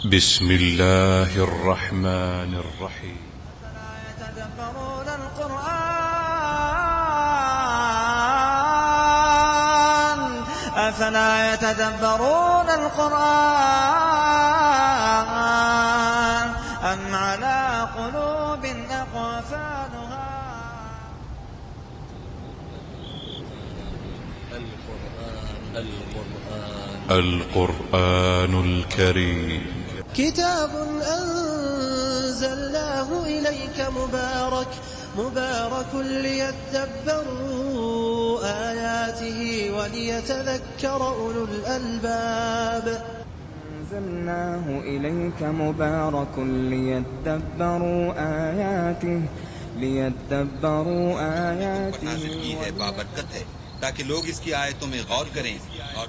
بسم الله الرحمن الرحيم. أفلا يتدبرون القرآن أم على قلوب أقفالها. القرآن الكريم كتاب أنزلناه إليك مبارك ليدبروا آياته وليتذكر أولو الألباب. أنزلناه إليك مبارك ليدبروا آياته نازل کی ہے بابرکت ہے تاکہ لوگ اس کی آیتوں میں غور کریں.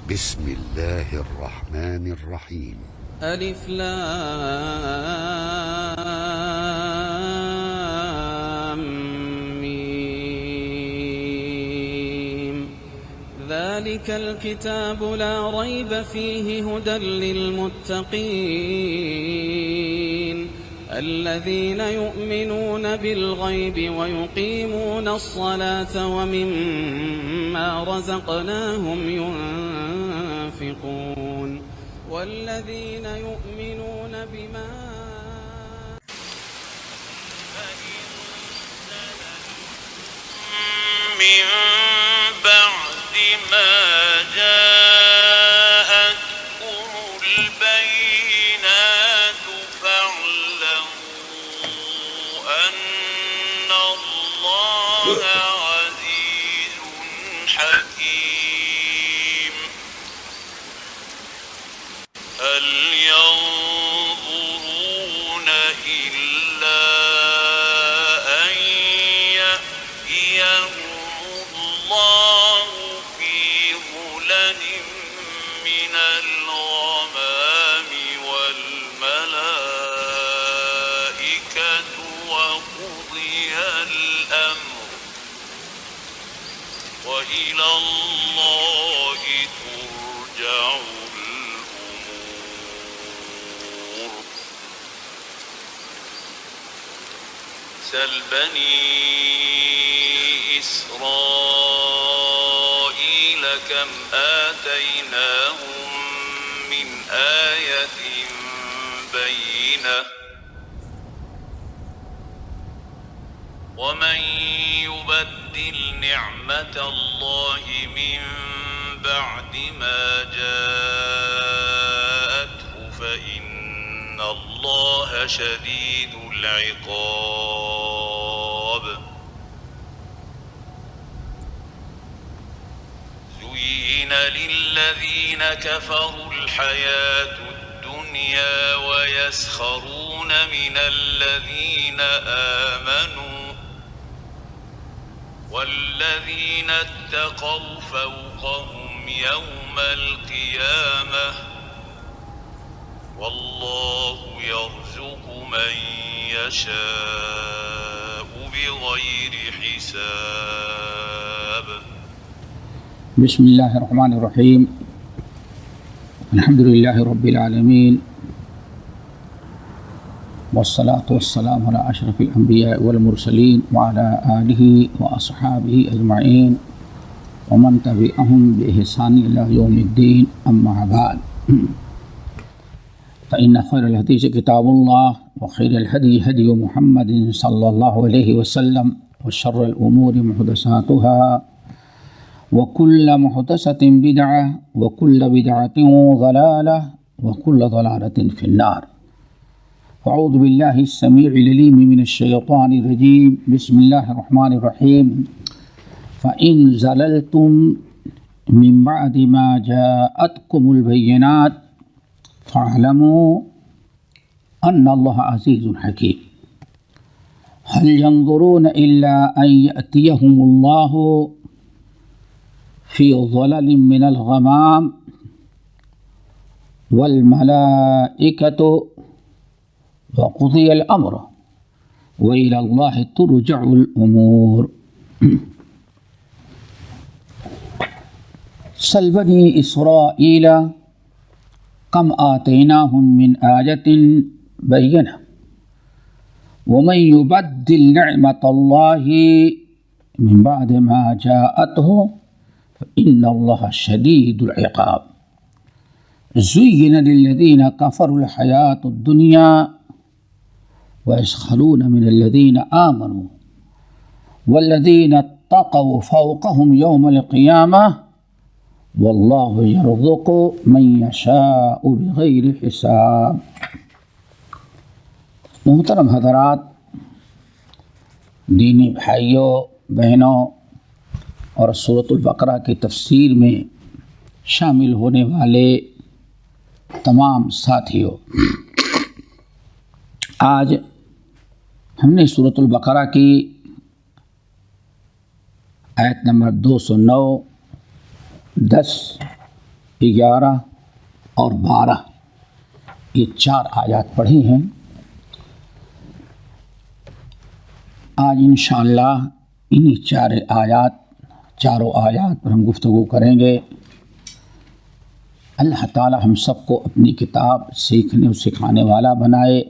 بسم الله الرحمن الرحيم. ألف لام ميم. ذلك الكتاب لا ريب فيه هدى للمتقين الذين يؤمنون بالغيب ويقيمون الصلاة ومما رزقناهم ينفقون والذين يؤمنون بما من بعد ما جاءتكم البينات فاعلموا أن الله عزيز حكيم. هل ينظرون إلا أن يأتيهم الله في ظلل من الغمام والملائكة وقضي الأمر وإلى الله ترجع الأمور. سل بني إسرائيل كم آتيناهم من آية بينة ومن يبدل نعمة الله من بعد ما جاءته فإن الله شديد العقاب. زين للذين كفروا الحياة الدنيا ويسخرون من الذين آمنوا والذين اتقوا فوقهم يوم القيامة والله يرزق من يشاء بغير حساب. بسم الله الرحمن الرحيم. الحمد لله رب العالمين والصلاة والسلام على أشرف الأنبياء والمرسلين وعلى آله وأصحابه أجمعين ومن تبعهم بإحسان إلى يوم الدين. أما بعد فإن خير الحديث كتاب الله وخير الهدي هدي محمد صلى الله عليه وسلم وشر الأمور محدثاتها وكل محدثة بدعة وكل بدعة ضلالة وكل ضلالة في النار. أعوذ بالله السميع العليم من الشيطان الرجيم. بسم الله الرحمن الرحيم. فإن زللتم من بعد ما جاءتكم البينات فاعلموا أن الله عزيز حكيم. هل ينظرون إلا أن يأتيهم الله في ظلل من الغمام والملائكة وقضي الأمر وإلى الله ترجع الأمور. سل بني إسرائيل کم آتیناہم من آیۃ بینہ ومن یبدل نعمت اللہ من بعد ما جاءتہ فإن اللہ شدید العقاب زین للذین کفروا الحیاۃ الدنیا ویسخرون من الذین آمنوا والذین اتقوا فوقهم یوم القیامہ واللہ یرزق من یشاء بغیر حساب۔ محترم حضرات، دینی بھائیوں بہنوں اور سورۃ البقرہ کی تفسیر میں شامل ہونے والے تمام ساتھیوں، آج ہم نے سورۃ البقرہ کی آیت نمبر 209، 10، 11 اور 12 یہ 4 آیات پڑھی ہیں۔ آج انشاءاللہ انہی چاروں آیات پر ہم گفتگو کریں گے۔ اللہ تعالی ہم سب کو اپنی کتاب سیکھنے اور سکھانے والا بنائے،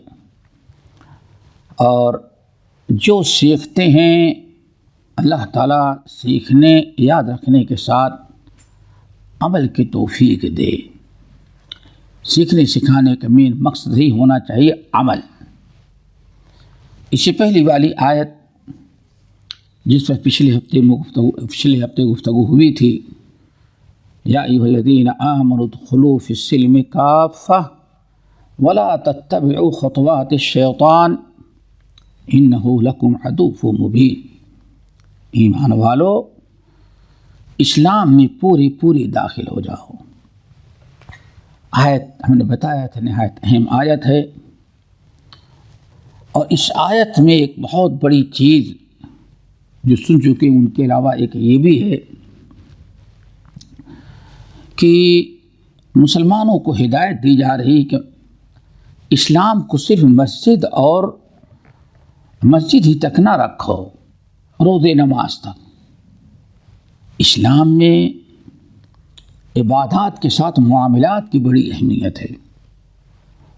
اور جو سیکھتے ہیں اللہ تعالی سیکھنے یاد رکھنے کے ساتھ عمل کی توفیق دے۔ سیکھنے سکھانے کا مین مقصد ہی ہونا چاہیے عمل۔ اس سے پہلی والی آیت جس پر پچھلے ہفتے گفتگو ہوئی تھی، یا ایھا الذین آمنوا ادخلوا فی السلم کافہ ولا تتبعوا خطوات الشیطان انہ لکم عدو مبین۔ ایمان والو، اسلام میں پوری داخل ہو جاؤ۔ آیت ہم نے بتایا تھا نہایت اہم آیت ہے، اور اس آیت میں ایک بہت بڑی چیز جو سن چکے ان کے علاوہ ایک یہ بھی ہے کہ مسلمانوں کو ہدایت دی جا رہی کہ اسلام کو صرف مسجد ہی تک نہ رکھو، روز نماز تک۔ اسلام میں عبادات کے ساتھ معاملات کی بڑی اہمیت ہے،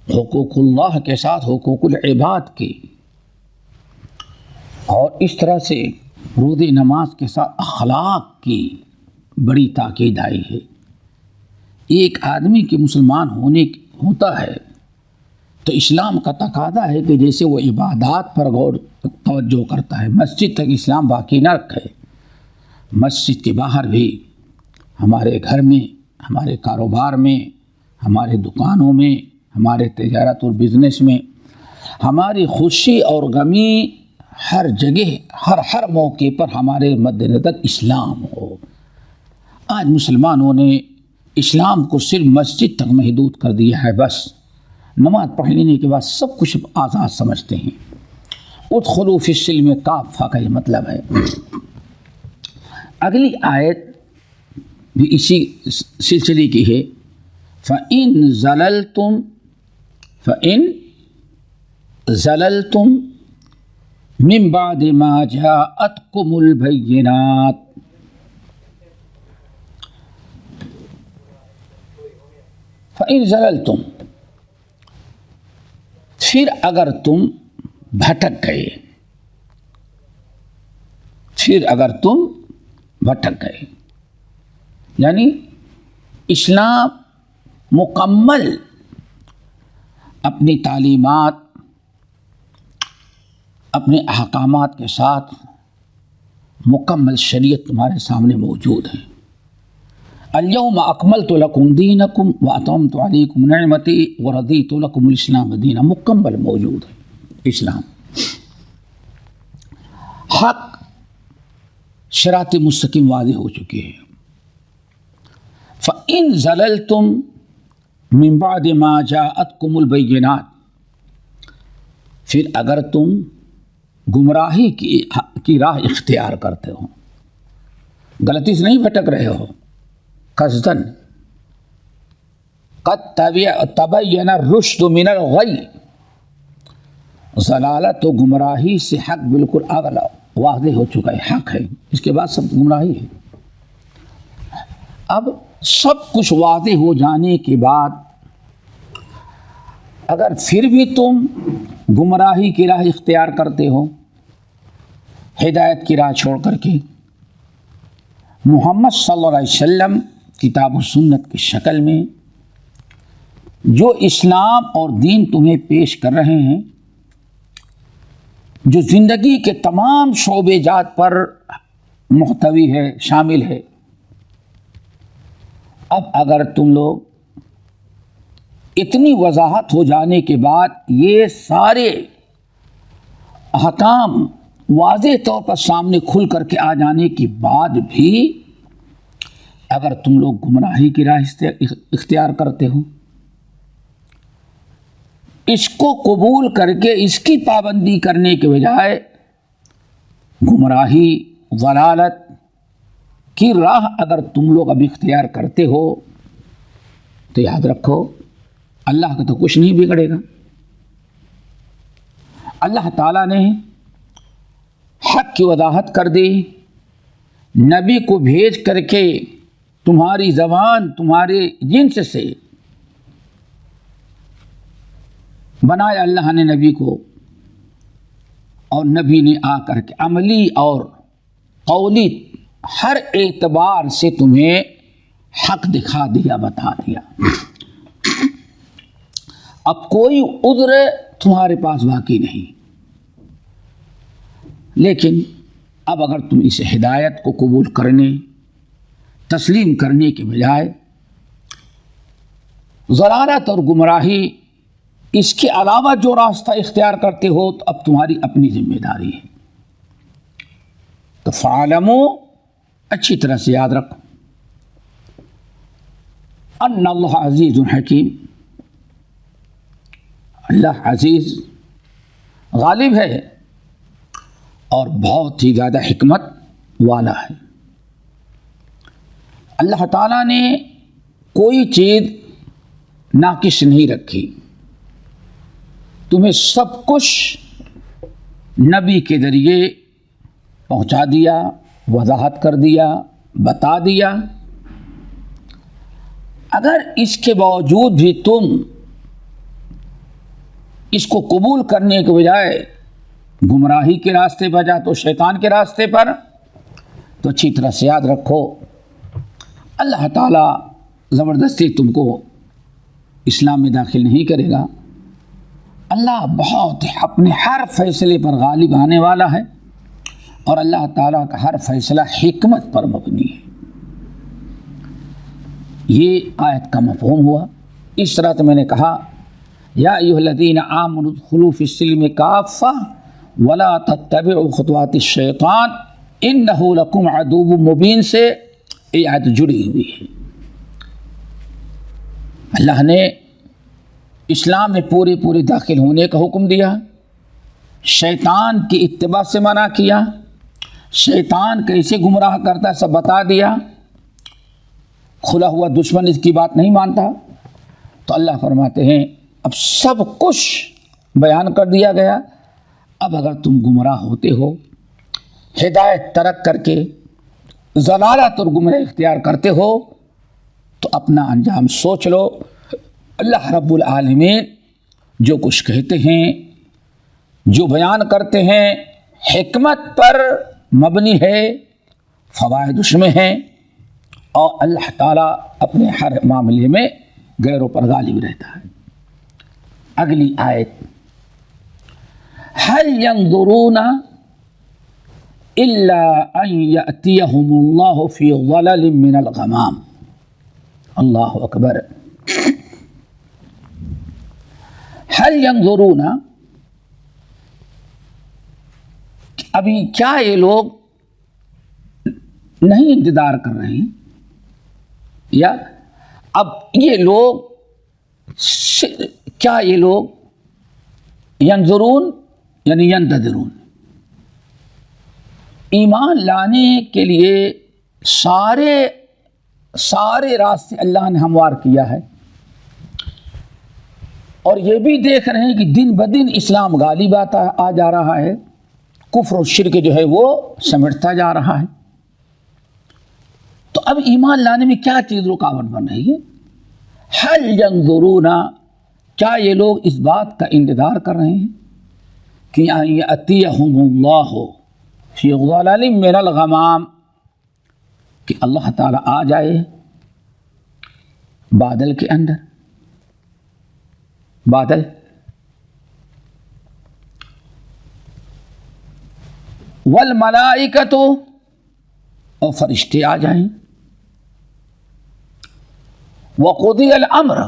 حقوق اللہ کے ساتھ حقوق العباد کی، اور اس طرح سے روز نماز کے ساتھ اخلاق کی بڑی تاکید آئی ہے۔ ایک آدمی کے مسلمان ہوتا ہے تو اسلام کا تقاضا ہے کہ جیسے وہ عبادات پر غور توجہ کرتا ہے، مسجد تک اسلام باقی نہ رکھے، مسجد کے باہر بھی، ہمارے گھر میں، ہمارے کاروبار میں، ہمارے دکانوں میں، ہمارے تجارت اور بزنس میں، ہماری خوشی اور غمی، ہر جگہ ہر موقع پر ہمارے مد نظر اسلام ہو۔ آج مسلمانوں نے اسلام کو صرف مسجد تک محدود کر دیا ہے، بس نماز پڑھ لینے کے بعد سب کچھ آزاد سمجھتے ہیں۔ ادخلوا فی السلم کافہ کا یہ مطلب ہے۔ اگلی آیت بھی اسی سلسلے کی ہے، فَإِن زَلَلْتُمْ من بعد ما جاءتكم البینات۔ فَإِن زَلَلْتُمْ، پھر اگر تم بھٹک گئے، یعنی اسلام مکمل اپنی تعلیمات، اپنے احکامات کے ساتھ مکمل شریعت تمہارے سامنے موجود ہے۔ الیوم اکملت لکم دینکم واتممت علیکم نعمتی ورضیت لکم الاسلام دینا، مکمل موجود ہے اسلام۔ حق صراط مستقیم واضح ہو چکے ہیں۔ فَإِن زَلَلْتُمْ من بعد ما جاءتكم البینات، پھر اگر تم گمراہی کی راہ اختیار کرتے ہو، غلطی سے نہیں بھٹک رہے ہو، قصداً، قد تبین الرشد من الغی، ضلالت و گمراہی سے حق بالکل اگلا واضح ہو چکا ہے، حق ہے، اس کے بعد سب گمراہی ہے۔ اب سب کچھ واضح ہو جانے کے بعد اگر پھر بھی تم گمراہی کی راہ اختیار کرتے ہو، ہدایت کی راہ چھوڑ کر کے محمد صلی اللہ علیہ وسلم کتاب و سنت کی شکل میں جو اسلام اور دین تمہیں پیش کر رہے ہیں، جو زندگی کے تمام شعبے جات پر محتوی ہے، شامل ہے، اب اگر تم لوگ اتنی وضاحت ہو جانے کے بعد یہ سارے احکام واضح طور پر سامنے کھل کر کے آ جانے کے بعد بھی اگر تم لوگ گمراہی کی راہ اختیار کرتے ہو، اس کو قبول کر کے اس کی پابندی کرنے کے بجائے گمراہی، ضلالت کی راہ اگر تم لوگ اب اختیار کرتے ہو تو یاد رکھو اللہ کا تو کچھ نہیں بگڑے گا۔ اللہ تعالیٰ نے حق کی وضاحت کر دی، نبی کو بھیج کر کے تمہاری زبان تمہارے جنس سے بنایا اللہ نے نبی کو، اور نبی نے آ کر کے عملی اور قولی ہر اعتبار سے تمہیں حق دکھا دیا، بتا دیا۔ اب کوئی عذر تمہارے پاس باقی نہیں۔ لیکن اب اگر تم اس ہدایت کو قبول کرنے، تسلیم کرنے کے بجائے ضلالت اور گمراہی، اس کے علاوہ جو راستہ اختیار کرتے ہو تو اب تمہاری اپنی ذمہ داری ہے۔ تو فَاعْلَمُوا، اچھی طرح سے یاد رکھو، ان اللہ عزیز حکیم، اللہ عزیز غالب ہے اور بہت ہی زیادہ حکمت والا ہے۔ اللہ تعالیٰ نے کوئی چیز ناقص نہیں رکھی، تمہیں سب کچھ نبی کے ذریعے پہنچا دیا، وضاحت کر دیا، بتا دیا۔ اگر اس کے باوجود بھی تم اس کو قبول کرنے کے بجائے گمراہی کے راستے پر جاتے ہو، شیطان کے راستے پر، تو اچھی طرح سے یاد رکھو اللہ تعالیٰ زبردستی تم کو اسلام میں داخل نہیں کرے گا۔ اللہ بہت اپنے ہر فیصلے پر غالب آنے والا ہے، اور اللہ تعالیٰ کا ہر فیصلہ حکمت پر مبنی ہے۔ یہ آیت کا مفہوم ہوا۔ اس طرح سے میں نے کہا یا ایھا الذین آمنوا ادخلوا فی السلم کافہ ولا تتبعوا خطوات الشیطان انہ لکم عدو مبین سے یہ آیت جڑی ہوئی ہے۔ اللہ نے اسلام میں پورے داخل ہونے کا حکم دیا، شیطان کی اتباع سے منع کیا، شیطان کیسے گمراہ کرتا ہے سب بتا دیا، کھلا ہوا دشمن اس کی بات نہیں مانتا۔ تو اللہ فرماتے ہیں اب سب کچھ بیان کر دیا گیا، اب اگر تم گمراہ ہوتے ہو، ہدایت ترک کر کے ضلالت اور گمراہ اختیار کرتے ہو، تو اپنا انجام سوچ لو۔ اللہ رب العالمین جو کچھ کہتے ہیں، جو بیان کرتے ہیں، حکمت پر مبنی ہے، فوائد اس میں ہیں، اور اللہ تعالیٰ اپنے ہر معاملے میں غیروں پر غالب رہتا ہے۔ اگلی آیت، هل ينظرون الا ان يأتيهم الله في ظلل من الغمام۔ اللہ اکبر۔ هل ينظرون، ابھی کیا یہ لوگ نہیں انتظار کر رہے ہیں، یا اب یہ لوگ کیا یہ لوگ ینظرون یعنی ینتظرون، ایمان لانے کے لیے سارے راستے اللہ نے ہموار کیا ہے، اور یہ بھی دیکھ رہے ہیں کہ دن بدن اسلام غالب آ جا رہا ہے، کفر و شرک جو ہے وہ سمٹتا جا رہا ہے۔ تو اب ایمان لانے میں کیا چیز رکاوٹ بن رہی ہے؟ هل ينظرون، کیا یہ لوگ اس بات کا انتظار کر رہے ہیں کہ یأتیہم اللہ فی ظلال من الغمام، کہ اللہ تعالیٰ آ جائے بادل کے اندر، بادل والملائکۃ، اور فرشتے آ جائیں، وقضی الامر،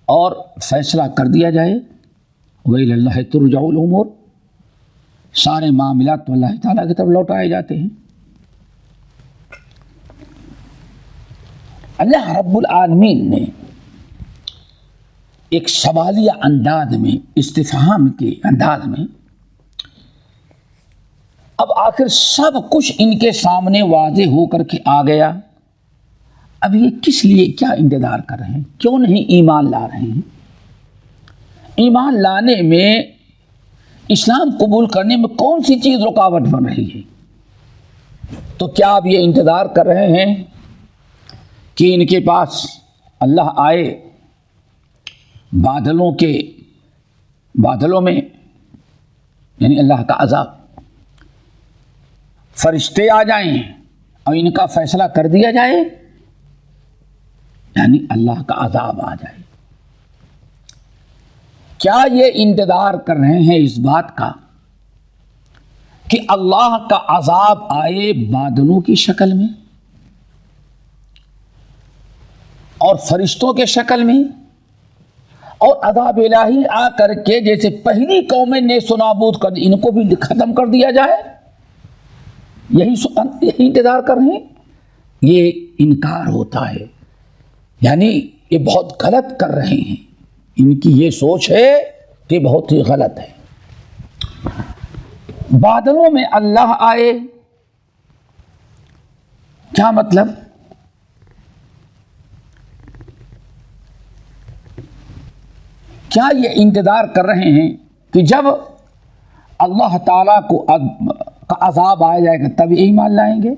اور فیصلہ کر دیا جائے، وإلی اللہ ترجع الامور، سارے معاملات تو اللہ تعالیٰ کی طرف لوٹائے جاتے ہیں۔ اللہ رب العالمین نے ایک سوالیہ انداز میں، استفہام کے انداز میں، اب آخر سب کچھ ان کے سامنے واضح ہو کر کے آ گیا، اب یہ کس لیے کیا انتظار کر رہے ہیں؟ کیوں نہیں ایمان لا رہے ہیں؟ ایمان لانے میں، اسلام قبول کرنے میں کون سی چیز رکاوٹ بن رہی ہے؟ تو کیا آپ یہ انتظار کر رہے ہیں کہ ان کے پاس اللہ آئے بادلوں میں، یعنی اللہ کا عذاب، فرشتے آ جائیں اور ان کا فیصلہ کر دیا جائے، یعنی اللہ کا عذاب آ جائے؟ کیا یہ انتظار کر رہے ہیں اس بات کا کہ اللہ کا عذاب آئے بادلوں کی شکل میں اور فرشتوں کے شکل میں، اور عذاب الہی آ کر کے جیسے پہلی قومیں نیست و نابود کر ان کو بھی ختم کر دیا جائے؟ یہی انتظار کر رہے ہیں؟ یہ انکار ہوتا ہے، یعنی یہ بہت غلط کر رہے ہیں، ان کی یہ سوچ ہے کہ بہت ہی غلط ہے۔ بادلوں میں اللہ آئے، کیا مطلب؟ کیا یہ انتظار کر رہے ہیں کہ جب اللہ تعالیٰ کا عذاب آ جائے گا تب ایمان لائیں گے؟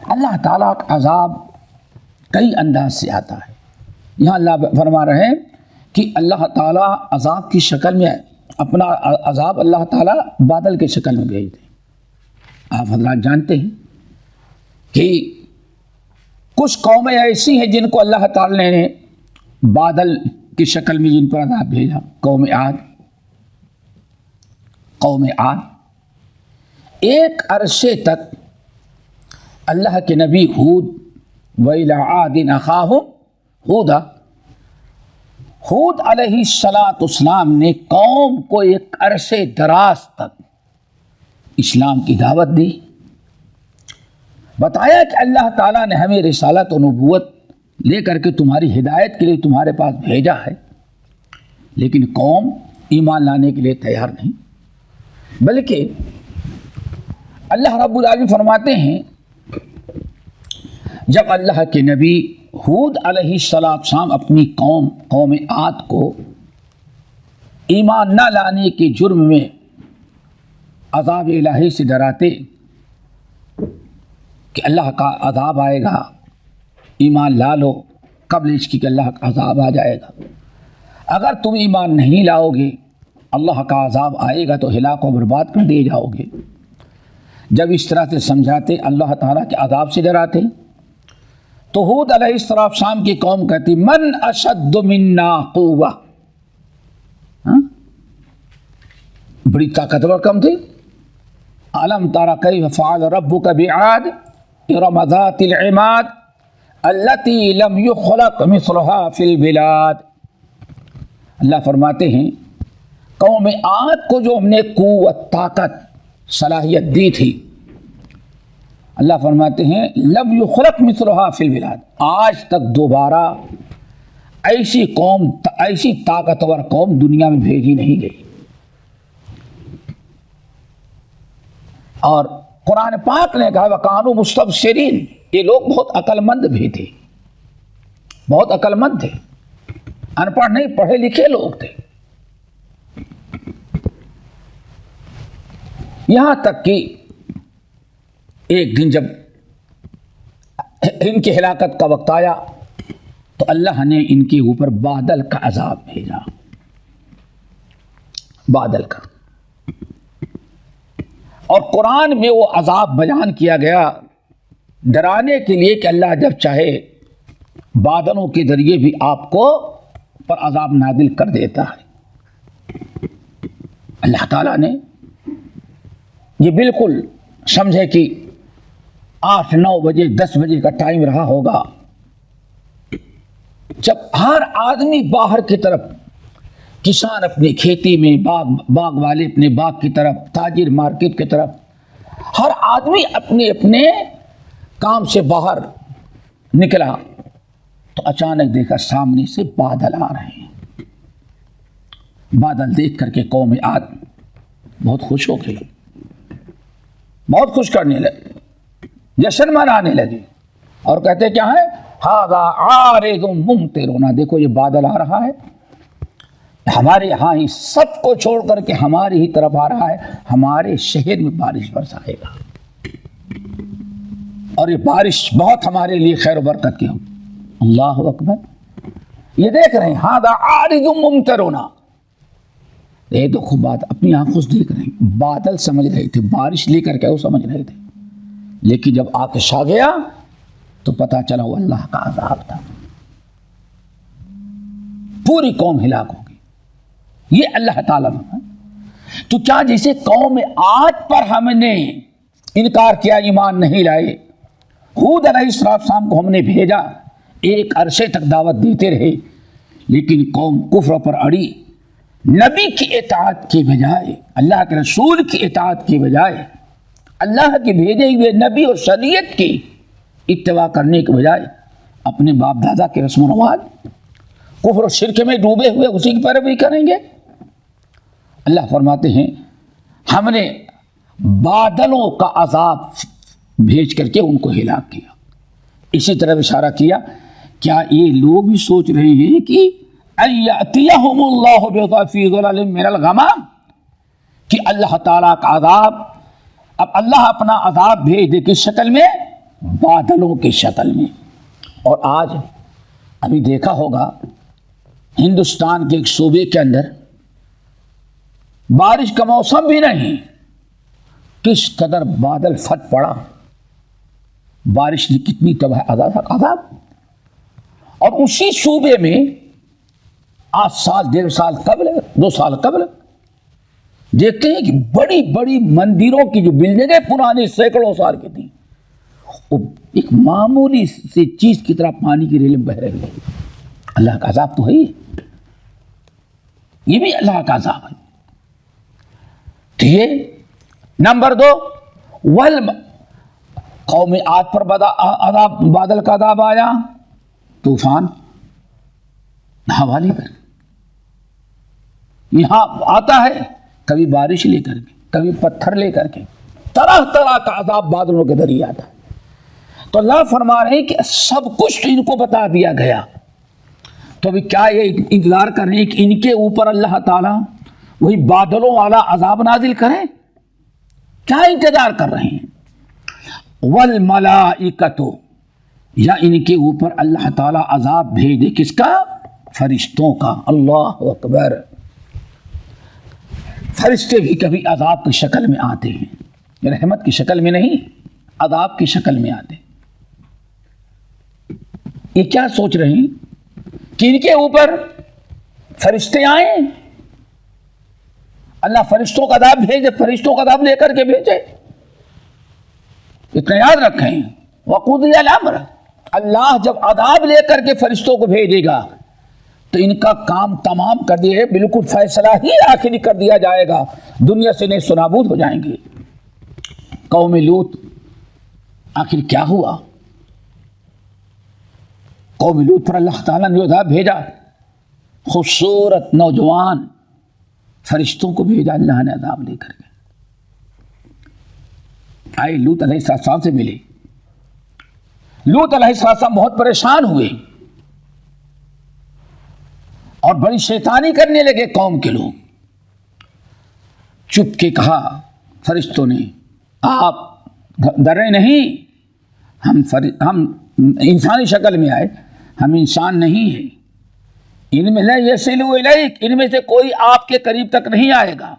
اللہ تعالیٰ کا عذاب کئی انداز سے آتا ہے۔ یہاں اللہ فرما رہے ہیں کہ اللہ تعالیٰ عذاب کی شکل میں، اپنا عذاب اللہ تعالیٰ بادل کی شکل میں بھیج دیں۔ آپ حضرات جانتے ہیں کہ کچھ قومیں ایسی ہیں جن کو اللہ تعالیٰ نے بادل کی شکل میں جن پر عذاب بھیجا، قوم عاد ایک عرصے تک اللہ کے نبی ہود، وَإِلَىٰ عَادٍ أَخَاهُمْ ہود علیہ السلام نے قوم کو ایک عرصے دراز تک اسلام کی دعوت دی، بتایا کہ اللہ تعالیٰ نے ہمیں رسالت و نبوت لے کر کے تمہاری ہدایت کے لیے تمہارے پاس بھیجا ہے، لیکن قوم ایمان لانے کے لیے تیار نہیں۔ بلکہ اللہ رب العالمین فرماتے ہیں جب اللہ کے نبی ہود علیہ السلام اپنی قوم عاد کو ایمان نہ لانے کے جرم میں عذاب الہی سے ڈراتے کہ اللہ کا عذاب آئے گا، ایمان لا لو قبل اس کی کہ اللہ کا عذاب آ جائے گا، اگر تم ایمان نہیں لاؤ گے اللہ کا عذاب آئے گا تو ہلاک و برباد کر دیے جاؤ گے۔ جب اس طرح سے سمجھاتے، اللہ تعالیٰ کے عذاب سے ڈراتے، تو ہود علیہ السلام کی قوم کہتی من اشد منا قوہ، بڑی طاقتور قوم تھی۔ الم تر کیف فعل ربک بعاد ارم ذات العماد التی لم یخلق مثلها فی البلاد۔ اللہ فرماتے ہیں قوم عاد کو جو ہم نے قوت، طاقت، صلاحیت دی تھی، اللہ فرماتے ہیں لم یخلق مثلها فی البلاد، آج تک دوبارہ ایسی قوم، ایسی طاقتور قوم دنیا میں بھیجی نہیں گئی۔ اور قرآن پاک نے کہا وَكَانُوا مُسْتَبْصِرِينَ، یہ لوگ بہت عقل مند بھی تھے، بہت عقل مند تھے، ان پڑھ نہیں، پڑھے لکھے لوگ تھے۔ یہاں تک کہ ایک دن جب ان کی ہلاکت کا وقت آیا تو تو اللہ نے ان کے اوپر بادل کا عذاب بھیجا، بادل کا. اور قرآن میں وہ عذاب بیان کیا گیا ڈرانے کے لیے کہ اللہ جب چاہے بادلوں کے ذریعے بھی آپ کو پر عذاب نازل کر دیتا ہے. اللہ تعالیٰ نے یہ بالکل سمجھے کہ 8-9 بجے 10 بجے کا ٹائم رہا ہوگا جب ہر آدمی باہر کی طرف، کسان اپنی کھیتی میں، باغ والے اپنے باغ کی طرف، تاجر مارکیٹ کی طرف، ہر آدمی اپنے اپنے کام سے باہر نکلا تو اچانک دیکھا سامنے سے بادل آ رہے ہیں. بادل دیکھ کر کے قوم عاد بہت خوش ہو گئی، بہت خوش کرنے لگے، جشن منانے لگے اور کہتے کیا ہے؟ ھذا عارض ممطرنا، دیکھو یہ بادل آ رہا ہے، ہمارے یہاں ہی سب کو چھوڑ کر کے ہماری ہی طرف آ رہا ہے، ہمارے شہر میں بارش برسائے گا اور یہ بارش بہت ہمارے لیے خیر و برکت کی ہو. اللہ اکبر. یہ دیکھ رہے ہیں ھذا عارض ممطرنا، یہ دیکھو بات اپنی آنکھوں سے دیکھ رہے ہیں. بادل سمجھ رہے تھے بارش لے کر کے وہ سمجھ رہے تھے، لیکن جب آ کے چھا گیا تو پتا چلا وہ اللہ کا عذاب تھا، پوری قوم ہلاک ہو گئی. یہ اللہ تعالیٰ نے تو کیا جیسے قوم عاد پر ہم نے انکار کیا، ایمان نہیں لائے، ہود علیہ السلام کو ہم نے بھیجا، ایک عرصے تک دعوت دیتے رہے، لیکن قوم کفر پر اڑی، نبی کی اطاعت کے بجائے، اللہ کے رسول کی اطاعت کے بجائے، اللہ کے بھیجے ہوئے نبی اور شریعت کی اتباع کرنے کے بجائے اپنے باپ دادا کے رسم و رواج، کفر و شرک میں ڈوبے ہوئے اسی کی پیروی کریں گے. اللہ فرماتے ہیں ہم نے بادلوں کا عذاب بھیج کر کے ان کو ہلاک کیا. اسی طرح اشارہ کیا کیا یہ لوگ بھی سوچ رہے ہیں کہ ایاتیہم اللہ بفی ظلال من الغمام، کہ اللہ تعالیٰ کا عذاب، اب اللہ اپنا عذاب بھیج دے کس شکل میں؟ بادلوں کی شکل میں. اور آج ابھی دیکھا ہوگا ہندوستان کے ایک صوبے کے اندر بارش کا موسم بھی نہیں، کس قدر بادل پھٹ پڑا، بارش نے کتنی تباہ عذاب. اور اسی صوبے میں آج سال 1.5 سال قبل 2 سال قبل دیکھتے ہیں کہ بڑی بڑی مندروں کی جو بلڈنگیں پرانی سینکڑوں سال کی تھیں، وہ ایک معمولی سی چیز کی طرح پانی کی ریلیں بہ رہی ہیں. اللہ کا عذاب تو ہے، یہ بھی اللہ کا عذاب ہے. ٹھیک. نمبر 2 قوم عاد پر عذاب، بادل کا عذاب آیا، طوفان ہوا لے کر یہاں آتا ہے، کبھی بارش لے کر کے، کبھی پتھر لے کر کے، طرح طرح کا عذاب بادلوں کے ذریعے آتا ہے. تو اللہ فرما رہے ہیں کہ سب کچھ ان کو بتا دیا گیا، تو ابھی کیا یہ انتظار کر رہے ہیں کہ ان کے اوپر اللہ تعالیٰ وہی بادلوں والا عذاب نازل کریں؟ کیا انتظار کر رہے ہیں؟ والملائکۃ، یا ان کے اوپر اللہ تعالیٰ عذاب بھیج دے کس کا؟ فرشتوں کا. اللہ اکبر. فرشتے بھی کبھی عذاب کی شکل میں آتے ہیں، رحمت کی شکل میں نہیں، عذاب کی شکل میں آتے ہیں. یہ کیا سوچ رہے ہیں کہ ان کے اوپر فرشتے آئیں؟ اللہ فرشتوں کا عذاب بھیجے، فرشتوں کا عذاب لے کر کے بھیجے. اتنا یاد رکھیں، وقضی الامر، اللہ جب عذاب لے کر کے فرشتوں کو بھیجے گا تو ان کا کام تمام کر دیے، بالکل فیصلہ ہی آخری کر دیا جائے گا، دنیا سے نیست و نابود ہو جائیں گے. قوم لوط آخر کیا ہوا؟ قوم لوط پر اللہ تعالیٰ نے عذاب بھیجا، خوبصورت نوجوان فرشتوں کو بھیجا اللہ نے عذاب لے کر کے. آئے لوط علیہ السلام سے ملے. لوط علیہ السلام بہت پریشان ہوئے اور بڑی شیطانی کرنے لگے قوم کے لوگ. چپ کے کہا فرشتوں نے، آپ ڈرے نہیں، ہم انسانی شکل میں آئے، ہم انسان نہیں ہیں. ان میں لا یصل الیک، ان میں سے کوئی آپ کے قریب تک نہیں آئے گا،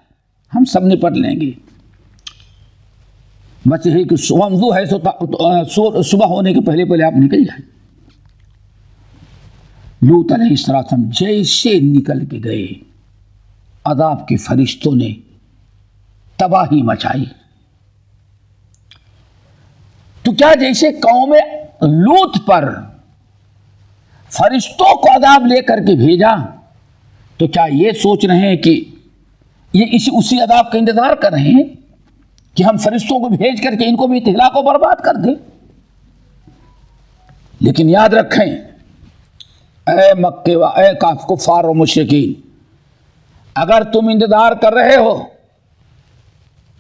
ہم سب نپٹ لیں گے. بس یہ کہ ومضو ہے صبح ہونے کے پہلے آپ نکل جائیں. لوط علیہ السلام جیسے نکل کے گئے عذاب کے فرشتوں نے تباہی مچائی. تو کیا جیسے قوم لوط پر فرشتوں کو عذاب لے کر کے بھیجا، تو کیا یہ سوچ رہے ہیں کہ یہ اسی عذاب کا انتظار کر رہے ہیں کہ ہم فرشتوں کو بھیج کر کے ان کو بھی ہلاک و برباد کر دیں؟ لیکن یاد رکھیں اے مکے و اے کفار و مشرکین، اگر تم انتظار کر رہے ہو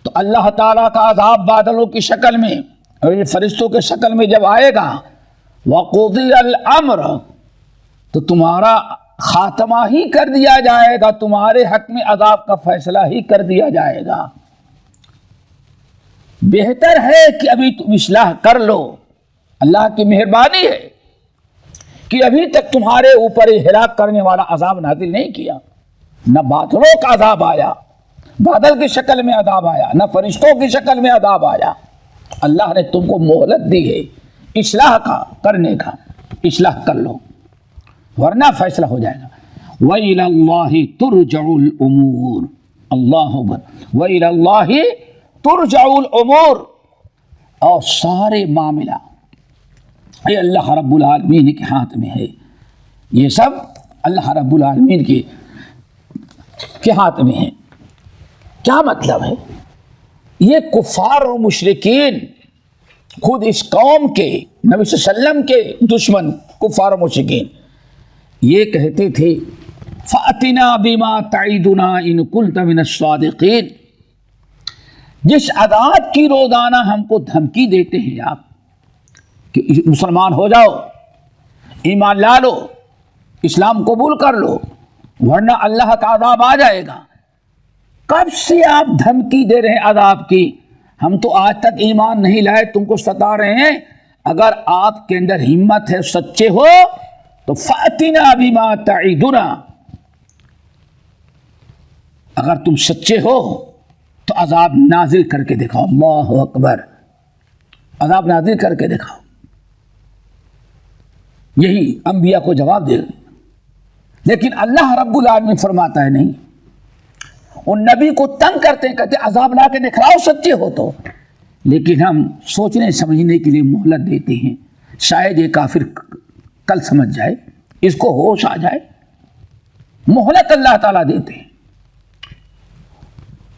تو اللہ تعالیٰ کا عذاب بادلوں کی شکل میں اور یہ فرشتوں کے شکل میں جب آئے گا وَقُضِيَ الْأَمْرُ، تو تمہارا خاتمہ ہی کر دیا جائے گا، تمہارے حق میں عذاب کا فیصلہ ہی کر دیا جائے گا. بہتر ہے کہ ابھی تم اصلاح کر لو. اللہ کی مہربانی ہے کہ ابھی تک تمہارے اوپر ہلاک کرنے والا عذاب نازل نہیں کیا. نہ بادلوں کا عذاب آیا، بادل کی شکل میں عذاب آیا، نہ فرشتوں کی شکل میں عذاب آیا. اللہ نے تم کو مہلت دی ہے اصلاح کا کرنے کا، اصلاح کر لو ورنہ فیصلہ ہو جائے گا. وَإِلَى اللَّهِ تُرْجَعُ الْأُمُورُ، اللہ اکبر. وَإِلَى اللَّهِ تُرْجَعُ الْأُمُورُ، اور سارے معاملہ یہ اللہ رب العالمین کے ہاتھ میں ہے. یہ سب اللہ رب العالمین کے ہاتھ میں ہے. کیا مطلب ہے؟ یہ کفار و مشرکین خود اس قوم کے نبی صلی اللہ علیہ وسلم کے دشمن کفار و مشرکین یہ کہتے تھے فَأْتِنَا بِمَا تَعِدُنَا إِن كُنتَ مِنَ الصَّادِقِينَ، جس عذاب کی روزانہ ہم کو دھمکی دیتے ہیں آپ کہ مسلمان ہو جاؤ، ایمان لا لو، اسلام قبول کر لو ورنہ اللہ کا عذاب آ جائے گا. کب سے آپ دھمکی دے رہے ہیں عذاب کی؟ ہم تو آج تک ایمان نہیں لائے، تم کو ستا رہے ہیں. اگر آپ کے اندر ہمت ہے، سچے ہو تو فَأْتِنَا بِمَا تَعِدُنَا، اگر تم سچے ہو تو عذاب نازل کر کے دکھاؤ. اللہ اکبر، عذاب نازل کر کے دکھاؤ. یہی انبیاء کو جواب دے. لیکن اللہ رب العالمین فرماتا ہے نہیں، ان نبی کو تنگ کرتے ہیں، کہتے عذاب لا کے دکھلاؤ سچے ہو تو. لیکن ہم سوچنے سمجھنے کے لیے مہلت دیتے ہیں، شاید یہ کافر کل سمجھ جائے، اس کو ہوش آ جائے. مہلت اللہ تعالیٰ دیتے ہیں.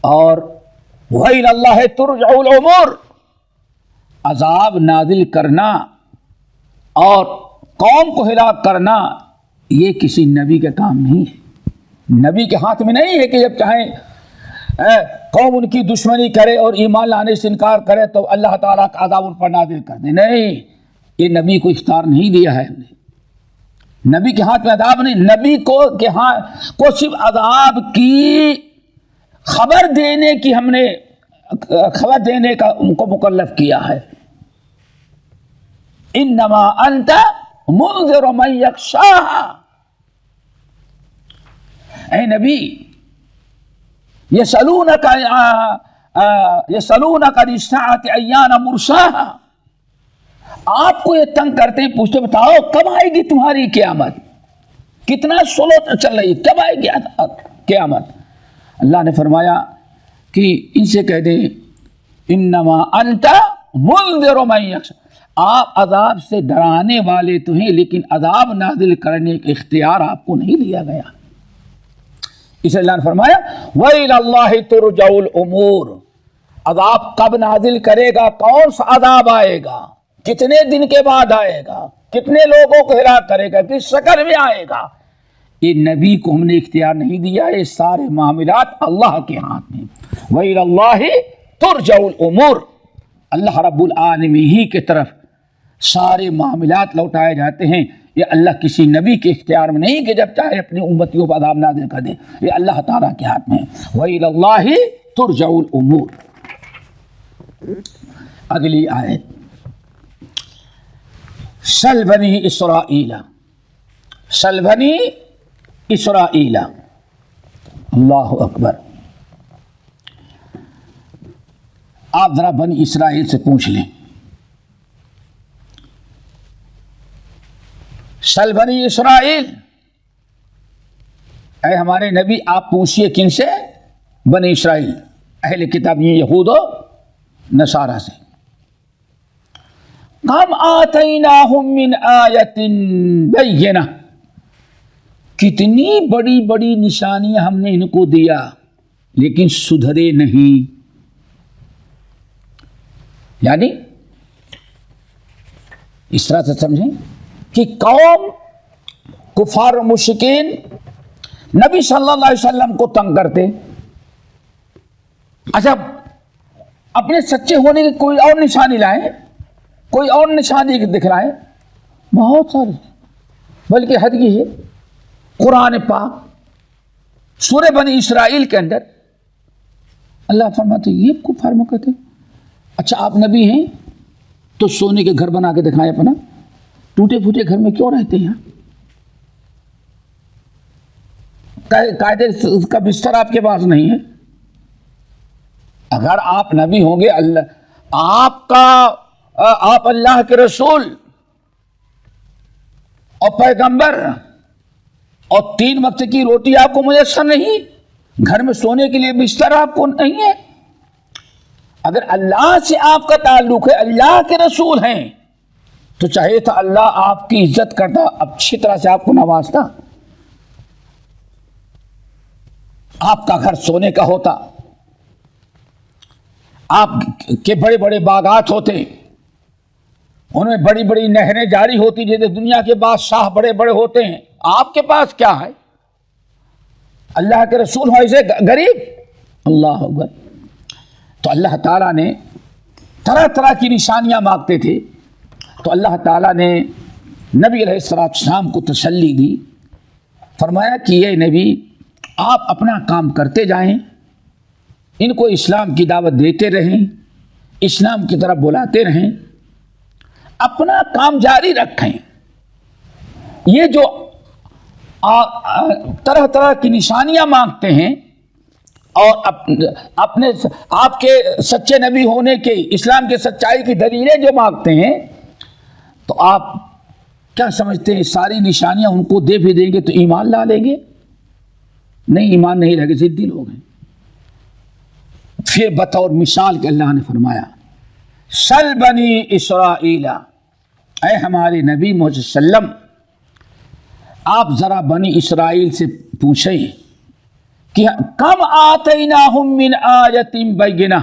اور وَإِلَى اللَّهِ تُرْجَعُ الْأُمُورُ، عذاب نازل کرنا اور قوم کو ہلاک کرنا یہ کسی نبی کا کام نہیں ہے. نبی کے ہاتھ میں نہیں ہے کہ جب چاہیں قوم ان کی دشمنی کرے اور ایمان لانے سے انکار کرے تو اللہ تعالیٰ کا عذاب ان پر نازل کر دے. نہیں، یہ نبی کو اختیار نہیں دیا ہے. نبی کے ہاتھ میں عذاب نہیں، نبی کو صرف عذاب کی خبر دینے کی ہم نے خبر دینے کا ان کو مکلف کیا ہے. انما انت منذر من یخشاها، اے نبی یسألونک عن الساعة ایان مرساها، آپ کو یہ تنگ کرتے ہیں، پوچھتے بتاؤ کب آئے گی تمہاری قیامت، کتنا سلو چل رہی ہے، کب آئے گی قیامت. اللہ نے فرمایا کہ ان سے کہہ دیں انما انت منذر من یخشاها، آپ عذاب سے ڈرانے والے تو ہیں لیکن عذاب نازل کرنے کا اختیار آپ کو نہیں دیا گیا. اس اللہ نے فرمایا وَإِلَى اللَّهِ تُرْجَعُ الْأُمُورُ، عذاب کب نازل کرے گا، کون سا عذاب آئے گا، کتنے دن کے بعد آئے گا، کتنے لوگوں کو ہلاک کرے گا، کس شکل میں آئے گا، یہ نبی کو ہم نے اختیار نہیں دیا. یہ سارے معاملات اللہ کے ہاتھ میں. وَإِلَى اللَّهِ تُرْجَعُ الْأُمُورُ، اللہ رب العالمین ہی کی طرف سارے معاملات لوٹائے جاتے ہیں. یہ اللہ کسی نبی کے اختیار میں نہیں کہ جب چاہے اپنی امتیوں پر عذاب نازل کر دے، یہ اللہ تعالیٰ کے ہاتھ میں ہے. وَإِلَى اللَّهِ تُرْجَعُ الْأُمُورُ. اگلی آیت سل بنی اسرائیل، سل بنی اسرائیل. اللہ اکبر. آپ ذرا بنی اسرائیل سے پوچھ لیں. سل بنی اسرائیل، اے ہمارے نبی آپ پوچھئے کن سے؟ بنی اسرائیل، اہل کتاب یہود و نصارہ سے. کم آتیناہم من آیت بینہ، کتنی بڑی بڑی نشانیاں ہم نے ان کو دیا لیکن سدھرے نہیں. یعنی اس طرح سے سمجھیں کہ قوم کفار و مشرکین نبی صلی اللہ علیہ وسلم کو تنگ کرتے. اچھا اپنے سچے ہونے کی کوئی اور نشانی لائیں، کوئی اور نشانی دکھلائیں، بہت ساری. بلکہ حد یہ ہے قرآن پاک سورہ بنی اسرائیل کے اندر اللہ فرماتے یہ کفار میں کہتے اچھا آپ نبی ہیں تو سونے کے گھر بنا کے دکھائیں اپنا، ٹوٹے پھوٹے گھر میں کیوں رہتے ہیں؟ قاعدے کا بستر آپ کے پاس نہیں ہے. اگر آپ نبی ہوں گے، آپ اللہ کے رسول اور پیغمبر، اور 3 وقت کی روٹی آپ کو میسر نہیں، گھر میں سونے کے لیے بستر آپ کو نہیں ہے. اگر اللہ سے آپ کا تعلق ہے، اللہ کے رسول ہیں، تو چاہے تو اللہ آپ کی عزت کرتا، اچھی طرح سے آپ کو نوازتا، آپ کا گھر سونے کا ہوتا، آپ کے بڑے بڑے باغات ہوتے، ان میں بڑی بڑی نہریں جاری ہوتی، جیسے دنیا کے بادشاہ بڑے بڑے ہوتے ہیں. آپ کے پاس کیا ہے؟ اللہ کے رسول ہو ایسے غریب. اللہ اکبر. تو اللہ تعالیٰ نے طرح طرح کی نشانیاں مانگتے تھے، تو اللہ تعالیٰ نے نبی علیہ السلام کو تسلی دی، فرمایا کہ یہ نبی آپ اپنا کام کرتے جائیں، ان کو اسلام کی دعوت دیتے رہیں، اسلام کی طرف بلاتے رہیں، اپنا کام جاری رکھیں. یہ جو طرح طرح کی نشانیاں مانگتے ہیں اور اپنے آپ کے سچے نبی ہونے کے، اسلام کے سچائی کی دلیلیں جو مانگتے ہیں، تو آپ کیا سمجھتے ہیں ساری نشانیاں ان کو دے بھی دیں گے تو ایمان لا لیں گے؟ نہیں، ایمان نہیں لگے، ضدی لوگ ہیں. پھر بطور مثال کے اللہ نے فرمایا سل بنی اسرائیل، اے ہمارے نبی محمد صلی اللہ علیہ وسلم آپ ذرا بنی اسرائیل سے پوچھیں کہ کم آتیناہم من آیت بینہ،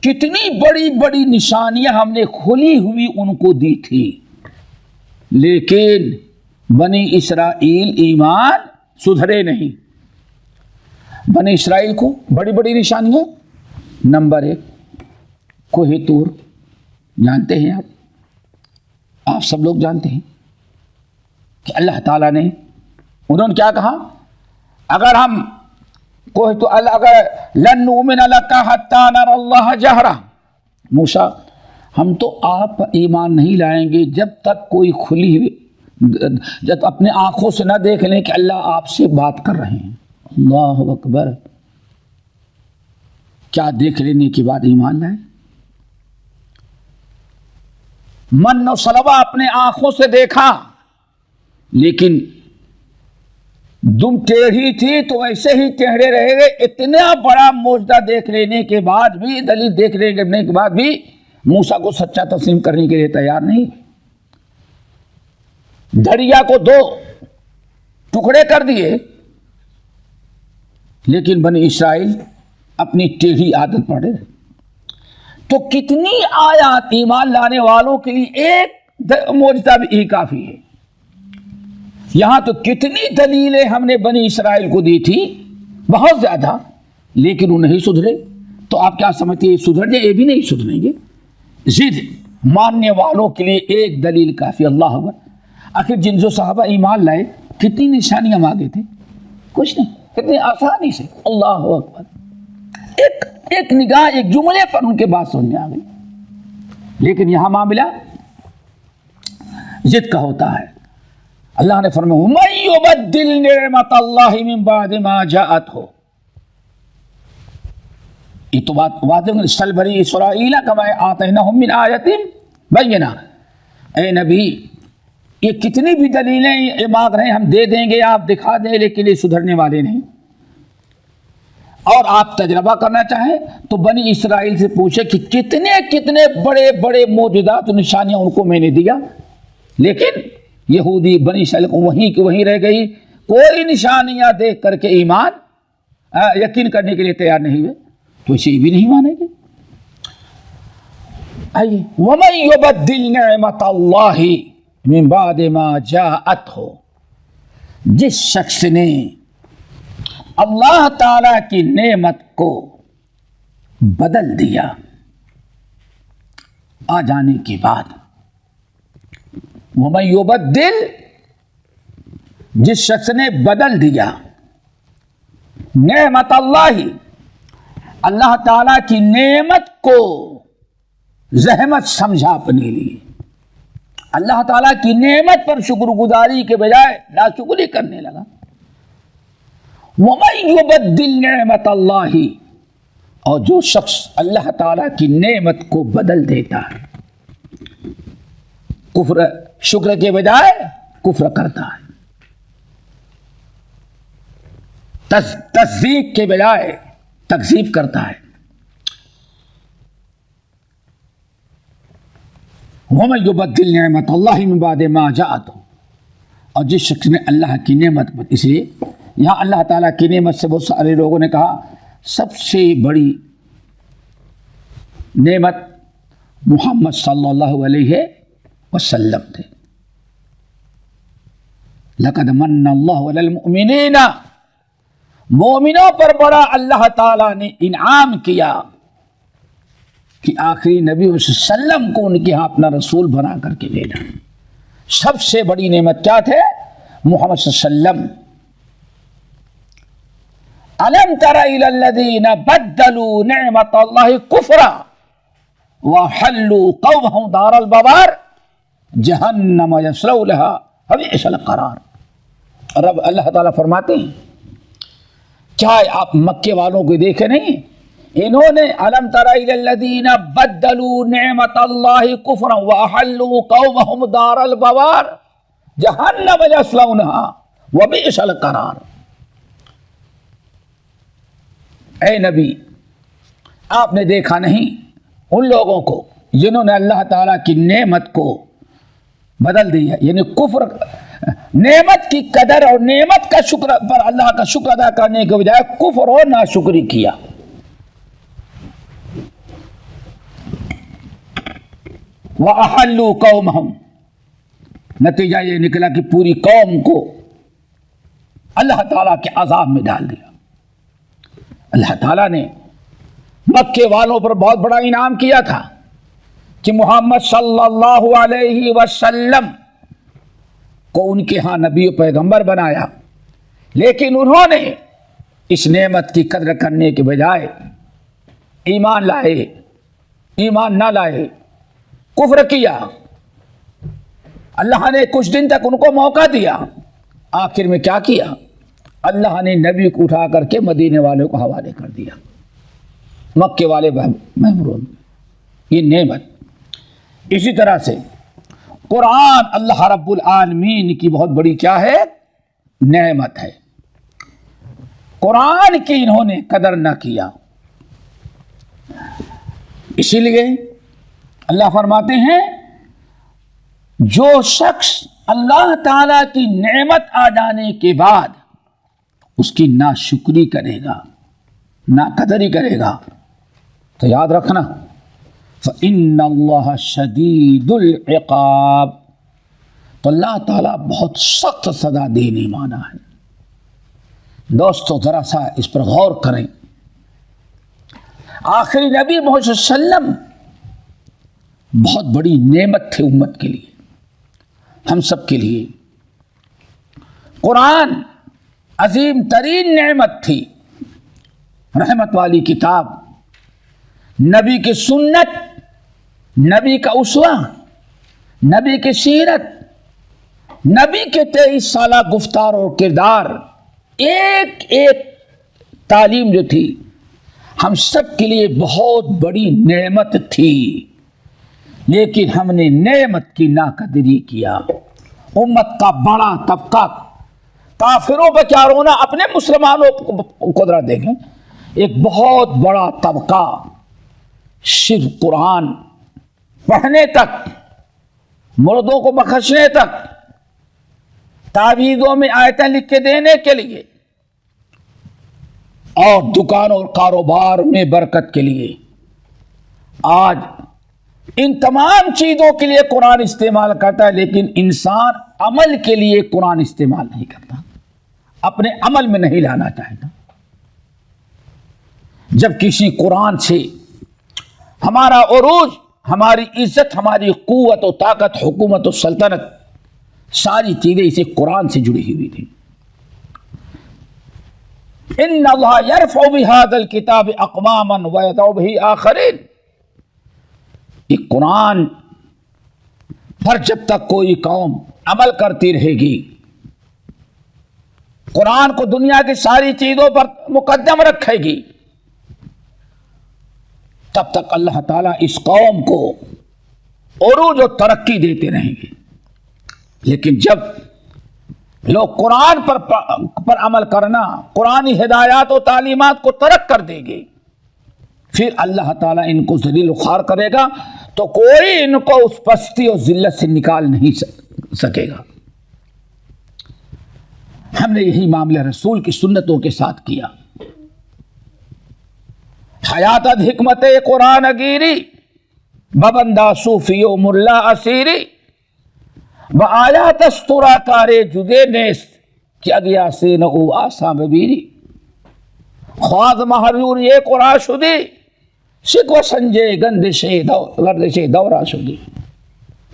کتنی بڑی بڑی نشانیاں ہم نے کھلی ہوئی ان کو دی تھی، لیکن بنی اسرائیل ایمان سدھرے نہیں. بنی اسرائیل کو بڑی بڑی نشانیاں. نمبر 1 کوہ طور، جانتے ہیں آپ سب لوگ جانتے ہیں کہ اللہ تعالیٰ نے انہوں نے کیا کہا؟ اگر ہم اگر لن نؤمن لک حتی نری اللہ جہرا، موسیٰ ہم تو آپ ایمان نہیں لائیں گے جب تک کوئی کھلی ہوئی، جب اپنے آنکھوں سے نہ دیکھ لیں کہ اللہ آپ سے بات کر رہے ہیں. اللہ اکبر. کیا دیکھ لینے کے بعد ایمان لائیں؟ من و سلوہ اپنے آنکھوں سے دیکھا، لیکن دم ٹیڑھی تھی تو ویسے ہی ٹیڑھے رہے گئے. اتنا بڑا معجزہ دیکھ لینے کے بعد بھی، دلیل دیکھ لینے کے بعد بھی موسیٰ کو سچا تسلیم کرنے کے لیے تیار نہیں. دریا کو 2 ٹکڑے کر دیے، لیکن بنی اسرائیل اپنی ٹیڑھی عادت پڑے. تو کتنی آیات ایمان لانے والوں کے لیے ایک معجزہ بھی ہی کافی ہے. یہاں تو کتنی دلیلیں ہم نے بنی اسرائیل کو دی تھی، بہت زیادہ، لیکن وہ نہیں سدھرے. تو آپ کیا سمجھتے ہیں سدھر جائے؟ یہ بھی نہیں سدھریں گے. ضد ماننے والوں کے لیے ایک دلیل کافی. اللہ اکبر. آخر جن جو صحابہ ایمان لائے کتنی نشانیاں مانگے تھے؟ کچھ نہیں، کتنی آسانی سے. اللہ اکبر. ایک نگاہ، ایک جملے پر ان کے بات سننے آ گئی. لیکن یہاں معاملہ ضد کا ہوتا ہے. اللہ نے فرمایا وَمَن يُبَدِّلْ نِعْمَةَ اللَّهِ مِن بَعْدِ مَا جَاءَتْهُ، یہ تو بات سل بنی اسرائیل کما آتیناہم من آیۃ بینہ، اے نبی یہ کتنی بھی دلیلیں یہ مانگ رہے ہیں ہم دے دیں گے، آپ دکھا دیں، لیکن یہ سدھرنے والے نہیں۔ اور آپ تجربہ کرنا چاہیں تو بنی اسرائیل سے پوچھے کہ کتنے کتنے بڑے بڑے معجزات و نشانیاں ان کو میں نے دیا، لیکن یہودی بنی اسرائیل وہیں کی وہیں رہ گئی، کوئی نشانیاں دیکھ کر کے ایمان یقین کرنے کے لیے تیار نہیں ہوئے، تو اسے بھی نہیں مانیں گے۔ آئیے وَمَن يُبَدِّلْ نِعْمَةَ اللَّهِ مِن بَعْدِ مَا جَاءَتْهُ، جس شخص نے اللہ تعالی کی نعمت کو بدل دیا آ جانے کے بعد، وَمَن يُبَدِّلْ، جس شخص نے بدل دیا نعمت اللہ، اللہ تعالیٰ کی نعمت کو زحمت سمجھا اپنے لیے، اللہ تعالیٰ کی نعمت پر شکر گزاری کے بجائے ناشکری کرنے لگا۔ وَمَن يُبَدِّلْ نِعْمَةَ اللَّهِ، اور جو شخص اللہ تعالیٰ کی نعمت کو بدل دیتا ہے، کفر شکر کے بجائے کفر کرتا ہے، تصدیق کے بجائے تکذیب کرتا ہے، وَمَن يُبَدِّلْ نِعْمَةَ اللَّهِ مِن بَعْدِ مَا جَاءَتْهُ، اور جس شخص نے اللہ کی نعمت پر، اس لیے یہاں اللہ تعالیٰ کی نعمت سے بہت سارے لوگوں نے کہا سب سے بڑی نعمت محمد صلی اللہ علیہ وسلم تھے۔ لَقَدْ مَنَّ اللَّهُ عَلَى الْمُؤْمِنِينَ، مومنوں پر بڑا اللہ تعالیٰ نے انعام کیا کہ آخری نبی صلی اللہ علیہ وسلم کو ان کے ہاں اپنا رسول بنا کر کے بھیجا۔ سب سے بڑی نعمت کیا تھے؟ محمد صلی اللہ علیہ وسلم۔ أَلَمْ تَرَ إِلَى الَّذِينَ بَدَّلُوا نِعْمَةَ اللَّهِ كُفْرًا وَحَلُّوا قَوْمَهُمْ دَارَ الْبَوَارِ جَهَنَّمَ يَصْلَوْنَهَا وَبِئْسَ الْقَرَارُ۔ رب اللہ تعالیٰ فرماتے ہیں کیا آپ مکے والوں کو دیکھے نہیں، انہوں نے أَلَمْ تَرَ إِلَى الَّذِينَ بَدَّلُوا نِعْمَةَ اللَّهِ كُفْرًا وَأَحَلُّوا قَوْمَهُمْ دَارَ الْبَوَارِ جَهَنَّمَ يَصْلَوْنَهَا وَبِئْسَ الْقَرَارُ۔ اے نبی آپ نے دیکھا نہیں ان لوگوں کو جنہوں نے اللہ تعالیٰ کی نعمت کو بدل دیا، یعنی کفر، نعمت کی قدر اور نعمت کا شکر پر اللہ کا شکر ادا کرنے کے بجائے کفر اور ناشکری کیا۔ وَأَحَلُّوا قَوْمَهُمْ، نتیجہ یہ نکلا کہ پوری قوم کو اللہ تعالیٰ کے عذاب میں ڈال دیا۔ اللہ تعالیٰ نے مکے والوں پر بہت بڑا انعام کیا تھا کہ محمد صلی اللہ علیہ وسلم کو ان کے ہاں نبی و پیغمبر بنایا، لیکن انہوں نے اس نعمت کی قدر کرنے کے بجائے ایمان نہ لائے، کفر کیا۔ اللہ نے کچھ دن تک ان کو موقع دیا، آخر میں کیا کیا؟ اللہ نے نبی کو اٹھا کر کے مدینے والوں کو حوالے کر دیا، مکے والے محروم۔ یہ نعمت اسی طرح سے قرآن اللہ رب العالمین کی بہت بڑی کیا ہے؟ نعمت ہے۔ قرآن کی انہوں نے قدر نہ کیا، اسی لیے اللہ فرماتے ہیں جو شخص اللہ تعالی کی نعمت آ جانے کے بعد اس کی ناشکری کرے گا، ناقدری کرے گا، تو یاد رکھنا فَإِنَّ اللَّهَ شَدِيدُ الْعِقَابِ، تو اللہ تعالیٰ بہت سخت سزا دینے والا ہے۔ دوستو ذرا سا اس پر غور کریں، آخری نبی محمد صلی اللہ علیہ وسلم بہت بڑی نعمت تھے امت کے لیے، ہم سب کے لیے۔ قرآن عظیم ترین نعمت تھی، رحمت والی کتاب، نبی کی سنت، نبی کا اسوہ، نبی کی سیرت، نبی کے 23 سالہ گفتار اور کردار، ایک ایک تعلیم جو تھی ہم سب کے لیے بہت بڑی نعمت تھی، لیکن ہم نے نعمت کی ناقدری کیا۔ امت کا بڑا طبقہ، کافروں پہ کیا رونا، اپنے مسلمانوں کو ذرا دیکھیں، ایک بہت بڑا طبقہ صرف قرآن پڑھنے تک، مردوں کو بخشنے تک، تعویذوں میں آیتیں لکھ کے دینے کے لیے، اور دکانوں اور کاروبار میں برکت کے لیے، آج ان تمام چیزوں کے لیے قرآن استعمال کرتا ہے، لیکن انسان عمل کے لیے قرآن استعمال نہیں کرتا، اپنے عمل میں نہیں لانا چاہتا۔ جب کسی قرآن سے ہمارا عروج، ہماری عزت، ہماری قوت و طاقت، حکومت و سلطنت، ساری چیزیں اسی قرآن سے جڑی ہوئی تھیں۔ ان اللہ یرفع بہذا الکتاب اقواما ویضع بہ آخرین، یہ قرآن پر جب تک کوئی قوم عمل کرتی رہے گی، قرآن کو دنیا کی ساری چیزوں پر مقدم رکھے گی، تب تک اللہ تعالیٰ اس قوم کو عروج و ترقی دیتے رہیں گے۔ لیکن جب لوگ قرآن پر عمل کرنا، قرآنی ہدایات و تعلیمات کو ترک کر دیں گے، پھر اللہ تعالیٰ ان کو ذلیل و خوار کرے گا، تو کوئی ان کو اس پستی اور ذلت سے نکال نہیں سکے گا۔ ہم نے یہی معاملہ رسول کی سنتوں کے ساتھ کیا۔ حیات حکمت قرآن گیری ببندہ صوفی و ملا اسیری بآیات استورا کارے جدے نیست کہ اگیا سے نہ او آسام بیری خواز محرور یہ قرآن شدی شکو سنجے گردش دورہ شدی۔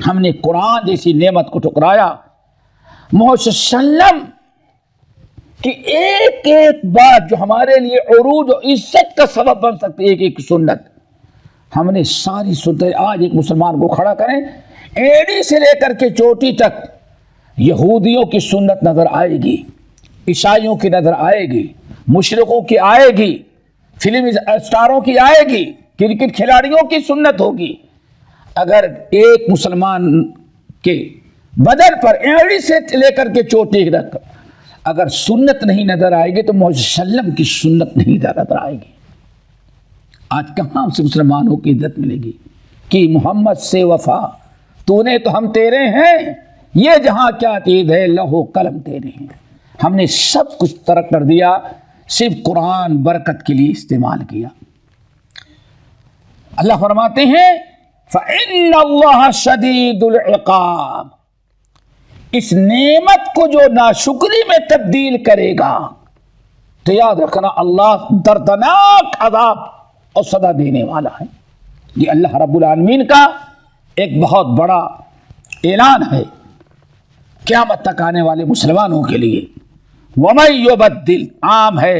ہم نے قرآن جیسی نعمت کو ٹکرایا۔ محمد صلی اللہ علیہ وسلم کہ ایک ایک بات جو ہمارے لیے عروج و عزت کا سبب بن سکتی ہے، ایک ایک سنت، ہم نے ساری سنتیں، آج ایک مسلمان کو کھڑا کریں، ایڑی سے لے کر کے چوٹی تک یہودیوں کی سنت نظر آئے گی، عیسائیوں کی نظر آئے گی، مشرقوں کی آئے گی، فلم اسٹاروں کی آئے گی، کرکٹ کھلاڑیوں کی سنت ہوگی۔ اگر ایک مسلمان کے بدن پر ایڑی سے لے کر کے چوٹی تک اگر سنت نہیں نظر آئے گی، تو محمد صلی اللہ علیہ وسلم کی سنت نہیں نظر آئے گی۔ آج کہاں سے مسلمانوں کی عزت ملے گی کہ محمد سے وفا، تو نے تو ہم تیرے ہیں، یہ جہاں کیا چیز ہے، لوح قلم تیرے ہیں۔ ہم نے سب کچھ ترک کر دیا، صرف قرآن برکت کے لیے استعمال کیا۔ اللہ فرماتے ہیں فَإِنَّ اللَّهَ شَدِيدُ الْعِقَابِ، اس نعمت کو جو ناشکری میں تبدیل کرے گا تو یاد رکھنا اللہ دردناک عذاب اور سزا دینے والا ہے۔ یہ اللہ رب العالمین کا ایک بہت بڑا اعلان ہے قیامت تک آنے والے مسلمانوں کے لیے۔ وَمَن يُبَدِّلْ، عام ہے،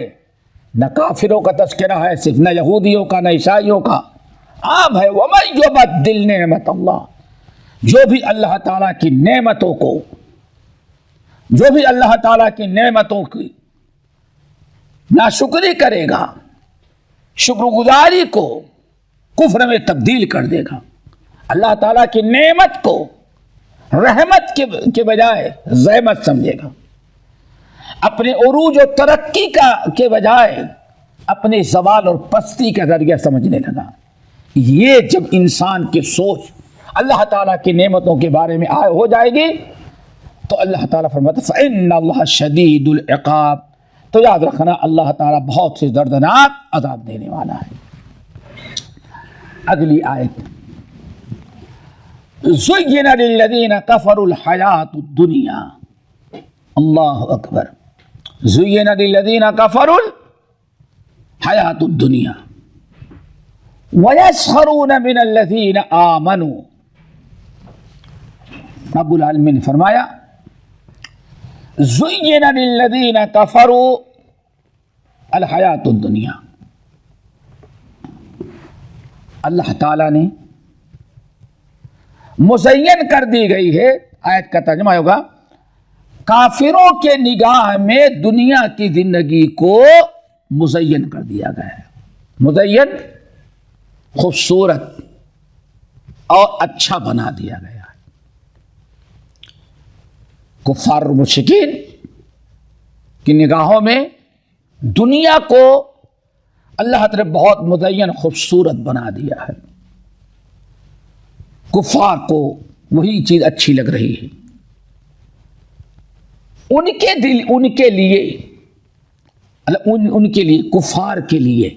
نہ کافروں کا تذکرہ ہے صرف، نہ یہودیوں کا، نہ عیسائیوں کا، عام ہے۔ وَمَن يُبَدِّلْ نعمت اللہ، جو بھی اللہ تعالیٰ کی نعمتوں کو، جو بھی اللہ تعالیٰ کی نعمتوں کی ناشکری کرے گا، شکر گزاری کو کفر میں تبدیل کر دے گا، اللہ تعالیٰ کی نعمت کو رحمت کے بجائے زحمت سمجھے گا، اپنے عروج و ترقی کے بجائے اپنے زوال اور پستی کا ذریعہ سمجھنے لگا۔ یہ جب انسان کی سوچ اللہ تعالیٰ کی نعمتوں کے بارے میں ہو جائے گی، تو اللہ تعالیٰ فرماتا ہے فَإِنَّ اللَّهَ شَدِيدُ الْعِقَابِ، تو یاد رکھنا اللہ تعالیٰ بہت سے دردناک عذاب دینے والا ہے۔ اگلی آیت، زُيِّنَ لِلَّذِينَ كَفَرُوا الْحَيَاةُ الدُّنْيَا، اللہ اکبر، زُيِّنَ لِلَّذِينَ كَفَرُوا الْحَيَاةُ الدُّنْيَا وَيَسْخَرُونَ مِنَ الَّذِينَ آمَنُوا، رب العالمین نے فرمایا زُيِّنَ لِلَّذِينَ كَفَرُوا الْحَيَاةُ الدُّنْيَا، اللہ تعالیٰ نے مزین کر دی گئی ہے، آیت کا ترجمہ ہوگا کافروں کے نگاہ میں دنیا کی زندگی کو مزین کر دیا گیا ہے. مزین خوبصورت اور اچھا بنا دیا گیا ہے. کفار و مشرکین کی نگاہوں میں دنیا کو اللہ تعالی نے بہت مزین خوبصورت بنا دیا ہے. کفار کو وہی چیز اچھی لگ رہی ہے. ان کے لیے کفار کے لیے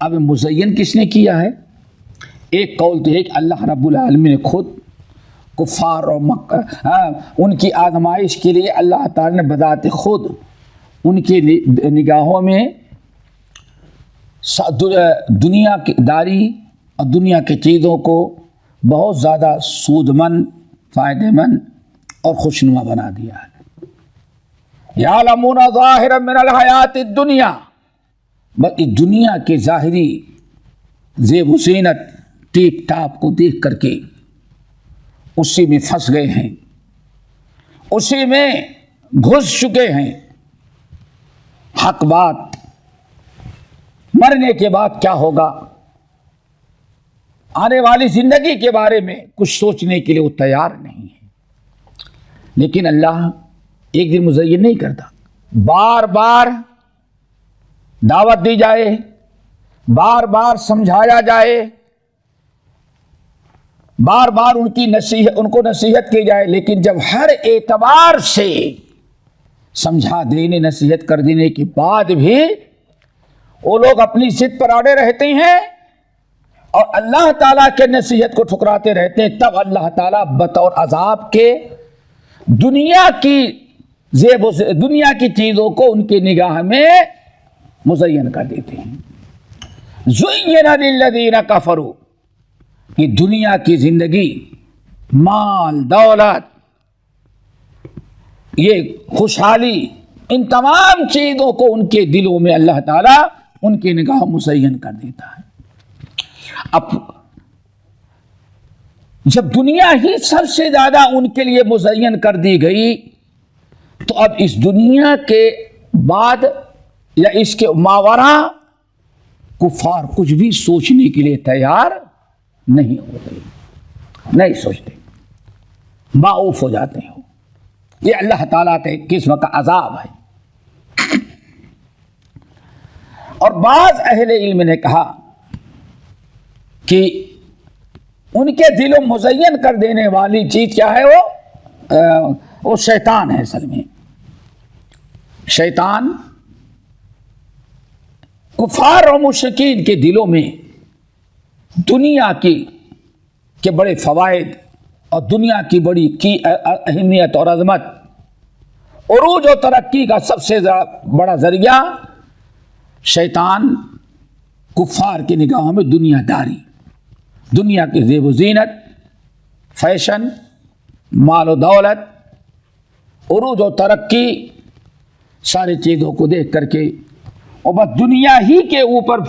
اب مزین کس نے کیا ہے؟ ایک قول تو ہے کہ اللہ رب العالمین نے خود کفار اور ان کی آزمائش کے لیے اللہ تعالی نے بذات خود ان کی نگاہوں میں دنیا کی داری اور دنیا کی چیزوں کو بہت زیادہ سود مند، فائدہ مند اور خوشنما بنا دیا ہے. یعلمون ظاہرا من الحیات الدنیا، بلکہ دنیا کے ظاہری زیب و زینت ٹیپ ٹاپ کو دیکھ کر کے اسی میں پھنس گئے ہیں، اسی میں گھس چکے ہیں. حق بات مرنے کے بعد کیا ہوگا، آنے والی زندگی کے بارے میں کچھ سوچنے کے لیے وہ تیار نہیں ہے. لیکن اللہ ایک دن مزین نہیں کرتا. بار بار دعوت دی جائے، بار بار سمجھایا جائے، بار بار ان کو نصیحت کی جائے، لیکن جب ہر اعتبار سے سمجھا دینے، نصیحت کر دینے کے بعد بھی وہ لوگ اپنی ضد پر اڑے رہتے ہیں اور اللہ تعالیٰ کے نصیحت کو ٹھکراتے رہتے ہیں، تب اللہ تعالیٰ بطور عذاب کے دنیا کی چیزوں کو ان کی نگاہ میں مزین کر دیتے ہیں. زُيِّنَ لِلَّذِينَ كَفَرُوا، کہ دنیا کی زندگی، مال، دولت، یہ خوشحالی، ان تمام چیزوں کو ان کے دلوں میں اللہ تعالیٰ ان کی نگاہ مزین کر دیتا ہے. اب جب دنیا ہی سب سے زیادہ ان کے لیے مزین کر دی گئی تو اب اس دنیا کے بعد یا اس کے ماوراء کفار کچھ بھی سوچنے کے لیے تیار نہیں ہوتے، نہیں سوچتے، معاف ہو جاتے ہیں. یہ اللہ تعالیٰ کے قسم کا عذاب ہے. اور بعض اہل علم نے کہا کہ ان کے دلوں مزین کر دینے والی چیز کیا ہے، وہ شیطان ہے. اصل میں شیطان کفار اور مشرکین کے دلوں میں دنیا کے بڑے فوائد اور دنیا کی بڑی اہمیت اور عظمت، عروج و ترقی کا سب سے بڑا ذریعہ شیطان کفار کی نگاہوں میں دنیا داری، دنیا کی زیب و زینت، فیشن، مال و دولت، عروج و ترقی، ساری چیزوں کو دیکھ کر کے اور بس دنیا ہی کے اوپر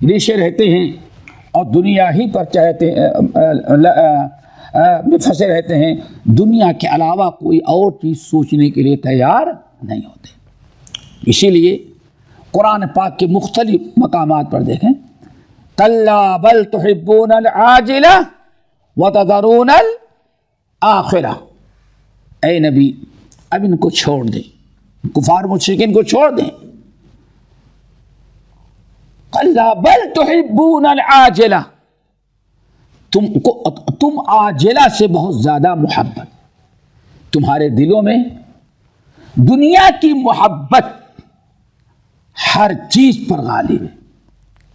ریشے رہتے ہیں اور دنیا ہی پر چاہتے پھنسے رہتے ہیں. دنیا کے علاوہ کوئی اور چیز سوچنے کے لیے تیار نہیں ہوتے. اسی لیے قرآن پاک کے مختلف مقامات پر دیکھیں، کلا بل تحبون العاجلہ وتذرون الآخرہ. اے نبی اب ان کو چھوڑ دیں، کفار مشرکین کو چھوڑ دیں. کلا بل تحبون العاجلہ، تم عاجلہ سے بہت زیادہ محبت، تمہارے دلوں میں دنیا کی محبت ہر چیز پر غالب ہے.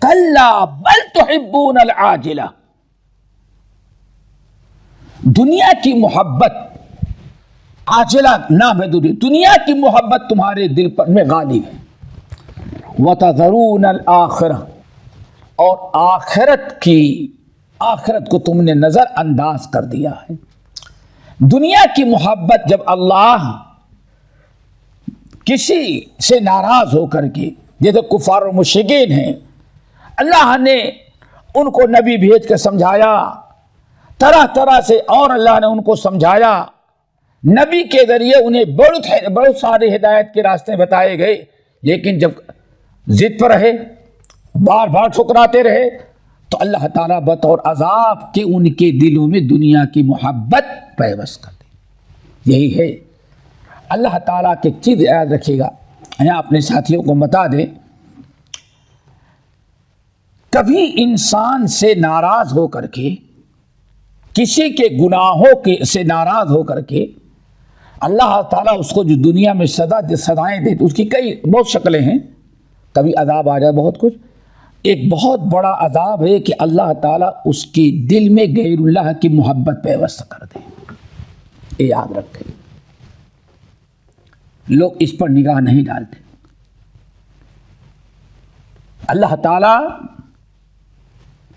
کلا بل تحبون العاجلہ، دنیا کی محبت، عاجلہ نام ہے دنیا کی محبت تمہارے دل پر میں غالب ہے. وَتَذَرُونَ الْآخِرَةَ، اور آخرت کو تم نے نظر انداز کر دیا ہے. دنیا کی محبت جب اللہ کسی سے ناراض ہو کر کے، جیسے کفار و مشرکین ہیں، اللہ نے ان کو نبی بھیج کے سمجھایا طرح طرح سے، اور اللہ نے ان کو سمجھایا نبی کے ذریعے انہیں بہت سارے ہدایت کے راستے بتائے گئے، لیکن جب ضد پر رہے، بار بار ٹھکراتے رہے، تو اللہ تعالیٰ بطور عذاب کے ان کے دلوں میں دنیا کی محبت پیوست کر دی۔ یہی ہے اللہ تعالیٰ کی ایک چیز یاد رکھیے گا، یہاں اپنے ساتھیوں کو بتا دیں، کبھی انسان سے ناراض ہو کر کے، کسی کے گناہوں سے ناراض ہو کر کے اللہ تعالیٰ اس کو جو دنیا میں سزائیں دیتے، اس کی کئی بہت شکلیں ہیں، کبھی عذاب آ جائے بہت کچھ، ایک بہت بڑا عذاب ہے کہ اللہ تعالیٰ اس کے دل میں غیر اللہ کی محبت پیوست کر دے۔ یہ یاد رکھیں، لوگ اس پر نگاہ نہیں ڈالتے۔ اللہ تعالیٰ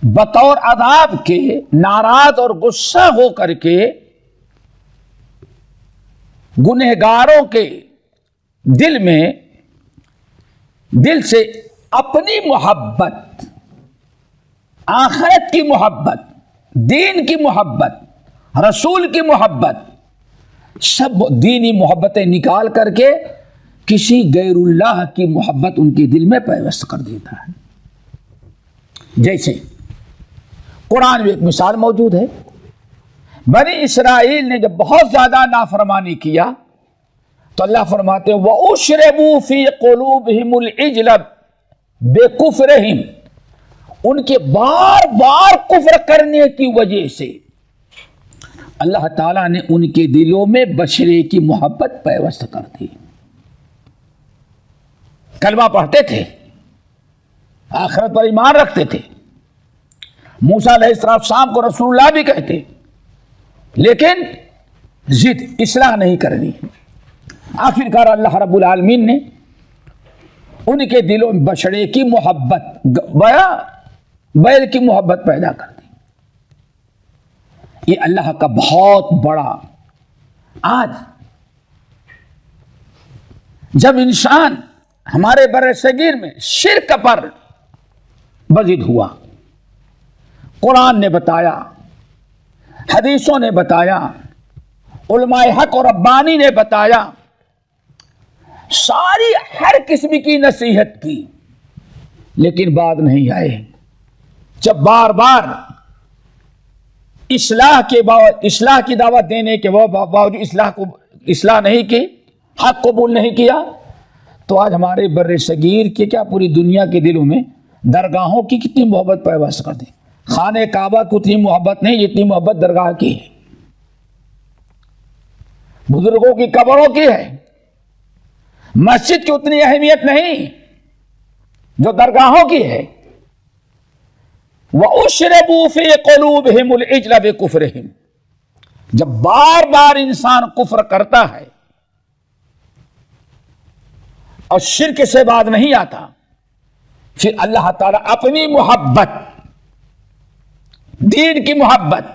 بطور عذاب کے ناراض اور غصہ ہو کر کے گنہگاروں کے دل سے اپنی محبت، آخرت کی محبت، دین کی محبت، رسول کی محبت، سب دینی محبتیں نکال کر کے کسی غیر اللہ کی محبت ان کے دل میں پیوست کر دیتا ہے۔ جیسے قرآن میں ایک مثال موجود ہے، بنی اسرائیل نے جب بہت زیادہ نافرمانی کیا تو اللہ فرماتے ہیں وَأُشْرِبُوا فِي قُلُوبِهِمُ الْعِجْلَ بِكُفْرِهِمْ، ان کے بار بار کفر کرنے کی وجہ سے اللہ تعالیٰ نے ان کے دلوں میں بشرے کی محبت پیوست کر دی۔ کلمہ پڑھتے تھے، آخرت پر ایمان رکھتے تھے، موسیٰ علیہ السلام کو رسول اللہ بھی کہتے، لیکن ضد اصلاح نہیں کرنی۔ آخرکار اللہ رب العالمین نے ان کے دلوں میں بشرے کی محبت، بیل کی محبت پیدا کر دی۔ یہ اللہ کا بہت بڑا، آج جب انسان ہمارے بر صغیر میں شرک پر بضد ہوا، قرآن نے بتایا، حدیثوں نے بتایا، علماء حق اور ربانی نے بتایا، ساری ہر قسم کی نصیحت کی، لیکن بات نہیں آئے۔ جب بار بار اصلاح کی دعوت دینے کے باوجود اصلاح نہیں کی، حق قبول نہیں کیا، تو آج ہمارے بر صغیر کے کیا پوری دنیا کے دلوں میں درگاہوں کی کتنی محبت پیوست کر دی۔ خانہ کعبہ کو اتنی محبت نہیں جتنی محبت درگاہ کی ہے، بزرگوں کی قبروں کی ہے، مسجد کی اتنی اہمیت نہیں جو درگاہوں کی ہے۔ وَأُشْرِبُوا فِي قُلُوبِهِمُ الْعِجْلَ بِكُفْرِهِمْ، جب بار بار انسان کفر کرتا ہے اور شرک سے بعد نہیں آتا، پھر اللہ تعالیٰ اپنی محبت، دین کی محبت،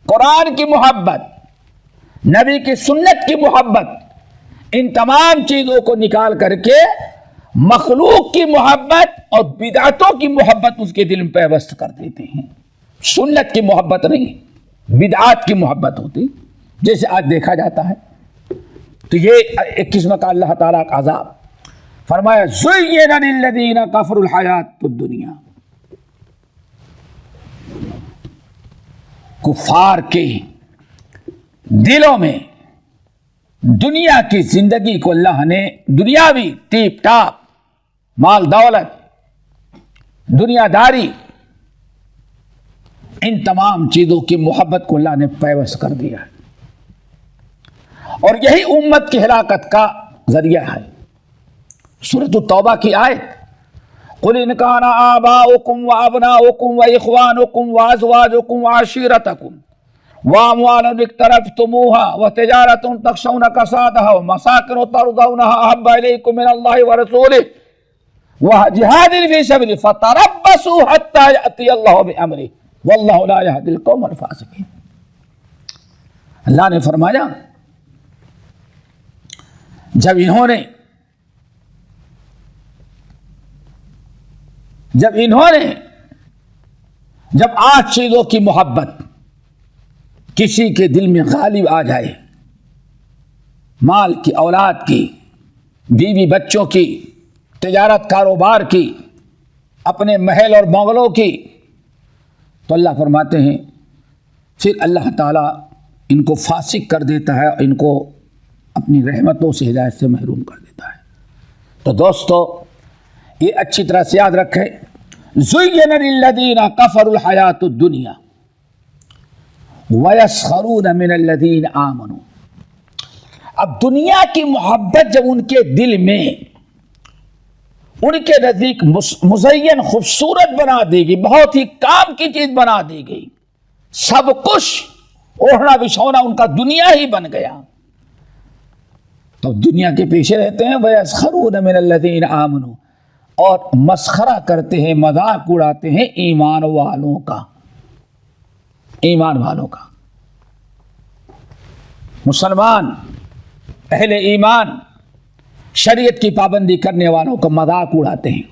قرآن کی محبت، نبی کی سنت کی محبت، ان تمام چیزوں کو نکال کر کے مخلوق کی محبت اور بدعتوں کی محبت اس کے دل میں پیوست کر دیتے ہیں۔ سنت کی محبت نہیں، بدعات کی محبت ہوتی، جیسے آج دیکھا جاتا ہے۔ تو یہ ایک قسم کا اللہ تعالیٰ کا عذاب۔ فرمایا زُيِّنَ لِلَّذِينَ كَفَرُوا الْحَيَاةُ الدُّنْيَا، کفار کے دلوں میں دنیا کی زندگی کو اللہ نے دنیاوی ٹیپ ٹاپ، مال دولت، دنیا داری، ان تمام چیزوں کی محبت کو اللہ نے پیوست کر دیا، اور یہی امت کی ہلاکت کا ذریعہ ہے۔ سورۃ التوبہ کی آیت قُلْ إِنْ كَانَ آبَاؤُكُمْ وَأَبْنَاؤُكُمْ وَإِخْوَانُكُمْ وَأَزْوَاجُكُمْ وَعَشِيرَتُكُمْ وَأَمْوَالٌ اقْتَرَفْتُمُوهَا وَتِجَارَةٌ تَخْشَوْنَ كَسَادَهَا وَمَسَاكِنُ تَرْضَوْنَهَا أَحَبَّ إِلَيْكُم مِّنَ اللَّهِ وَرَسُولِهِ وَجِهَادٍ فِي سَبِيلِهِ فَتَرَبَّصُوا حَتَّىٰ يَأْتِيَ اللَّهُ بِأَمْرِهِ وَاللَّهُ لَا يَهْدِي الْقَوْمَ الْفَاسِقِينَ۔ اللہ نے فرمایا جب 8 چیزوں کی محبت کسی کے دل میں غالب آ جائے، مال کی، اولاد کی، بیوی بچوں کی، تجارت کاروبار کی، اپنے محل اور بنگلوں کی، تو اللہ فرماتے ہیں پھر اللہ تعالیٰ ان کو فاسق کر دیتا ہے اور ان کو اپنی رحمتوں سے، ہدایت سے محروم کر دیتا ہے۔ تو دوستو یہ اچھی طرح سے یاد رکھیں، زُيِّنَ لِلَّذِينَ كَفَرُوا الْحَيَاةُ الدُّنْيَا وَيَسْخَرُونَ مِنَ الَّذِينَ آمَنُوا۔ اب دنیا کی محبت جب ان کے دل میں، ان کے نزدیک مزین، خوبصورت بنا دی گئی، بہت ہی کام کی چیز بنا دی گئی، سب کچھ اوڑھنا بچھونا ان کا دنیا ہی بن گیا، تو دنیا کے پیچھے رہتے ہیں۔ وَيَسْخَرُونَ مِنَ الَّذِينَ آمَنُوا، اور مسخرہ کرتے ہیں، مذاق اڑاتے ہیں ایمان والوں کا، ایمان والوں کا۔ مسلمان، اہل ایمان، شریعت کی پابندی کرنے والوں کا مذاق اڑاتے ہیں۔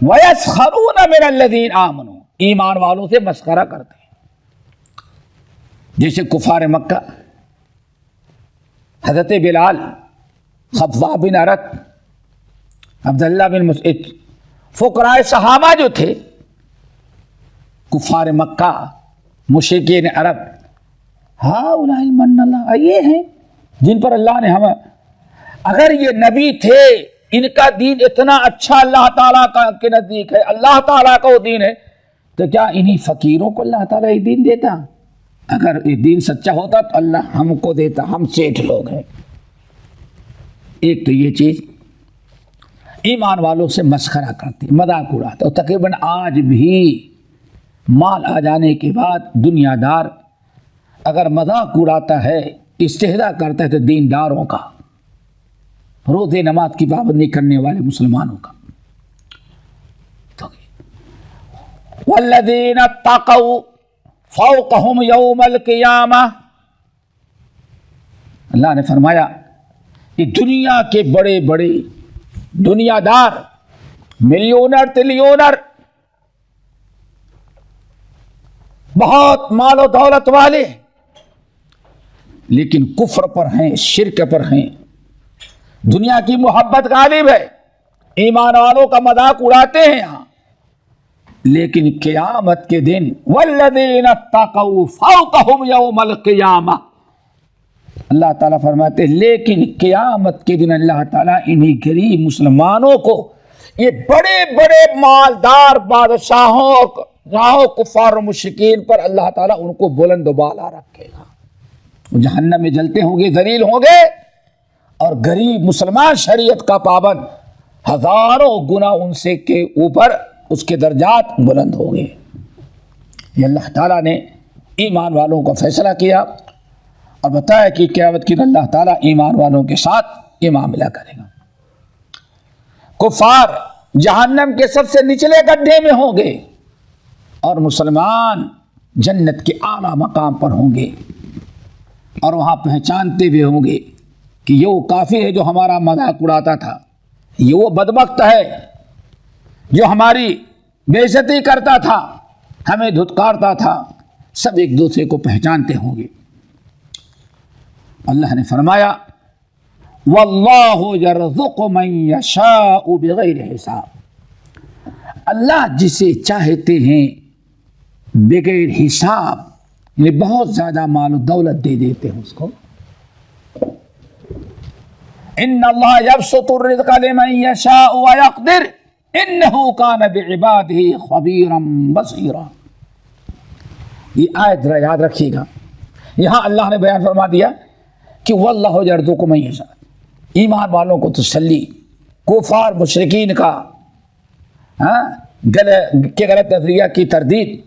وَيَسْخَرُونَ مِنَ الَّذِينَ آمَنُوا، ایمان والوں سے مسخرہ کرتے ہیں۔ جیسے کفار مکہ، حضرت بلال، خباب بن ارت، عبداللہ بن مسعود، فقراء صحابہ جو تھے، کفار مکہ، مشرکین عرب، ہؤلاء من اللہ، یہ ہیں جن پر اللہ نے ہمیں، اگر یہ نبی تھے، ان کا دین اتنا اچھا اللہ تعالیٰ کے نزدیک ہے، اللہ تعالیٰ کا وہ دین ہے، تو کیا انہی فقیروں کو اللہ تعالیٰ یہ دین دیتا؟ اگر یہ دین سچا ہوتا تو اللہ ہم کو دیتا، ہم سیٹھ لوگ ہیں۔ ایک تو یہ چیز، ایمان والوں سے مسخرہ کرتے، مذاق اڑاتے، اور تقریباً آج بھی مال آ جانے کے بعد دنیا دار اگر مذاق اڑاتا ہے، استہزاء کرتا ہے، تو دینداروں کا، روزے نماز کی پابندی کرنے والے مسلمانوں کا۔ والذین اتقوا فوقہم یوم القیامہ، اللہ نے فرمایا کہ دنیا کے بڑے بڑے دنیا دار، ملینر تریلینر، بہت مال و دولت والے، لیکن کفر پر ہیں، شرک پر ہیں، دنیا کی محبت غالب ہے، ایمان والوں کا مذاق اڑاتے ہیں یہاں، لیکن قیامت کے دن والذین اتقوا فوقہم یوم القیامہ، اللہ تعالیٰ فرماتے ہیں لیکن قیامت کے دن اللہ تعالیٰ انہی غریب مسلمانوں کو، یہ بڑے بڑے مالدار بادشاہوں، کفار و مشرکین پر اللہ تعالیٰ ان کو بلند و بالا رکھے گا، جہنم میں جلتے ہوں گے، ذلیل ہوں گے، اور غریب مسلمان شریعت کا پابند ہزاروں گنا ان سے کے اوپر اس کے درجات بلند ہوں گے۔ یہ اللہ تعالیٰ نے ایمان والوں کا فیصلہ کیا اور بتایا کہ قیامت کی اللہ تعالیٰ ایمان والوں کے ساتھ یہ معاملہ کرے گا۔ کفار جہنم کے سب سے نچلے گڈھے میں ہوں گے اور مسلمان جنت کے اعلیٰ مقام پر ہوں گے، اور وہاں پہچانتے ہوئے ہوں گے کہ یہ وہ کافر ہے جو ہمارا مذاق اڑاتا تھا، یہ وہ بدبخت ہے جو ہماری بے عزتی کرتا تھا، ہمیں دھتکارتا تھا، سب ایک دوسرے کو پہچانتے ہوں گے۔ اللہ نے فرمایا واللہ یرزق من یشاء بغیر حساب، اللہ جسے چاہتے ہیں بغیر حساب، یعنی بہت زیادہ مال و دولت دے دیتے ہیں اس کو۔ ان اللہ یبسط الرزق لمن یشاء ویقدر انہ کان بعبادہ خبیرا بصیرا۔ یہ آیت ذرا یاد رکھیے گا، یہاں اللہ نے بیان فرما دیا کہ واللہ یرزق من یشاء، ایمان والوں کو تسلی، کفار مشرکین کا غلط نظریہ کی تردید۔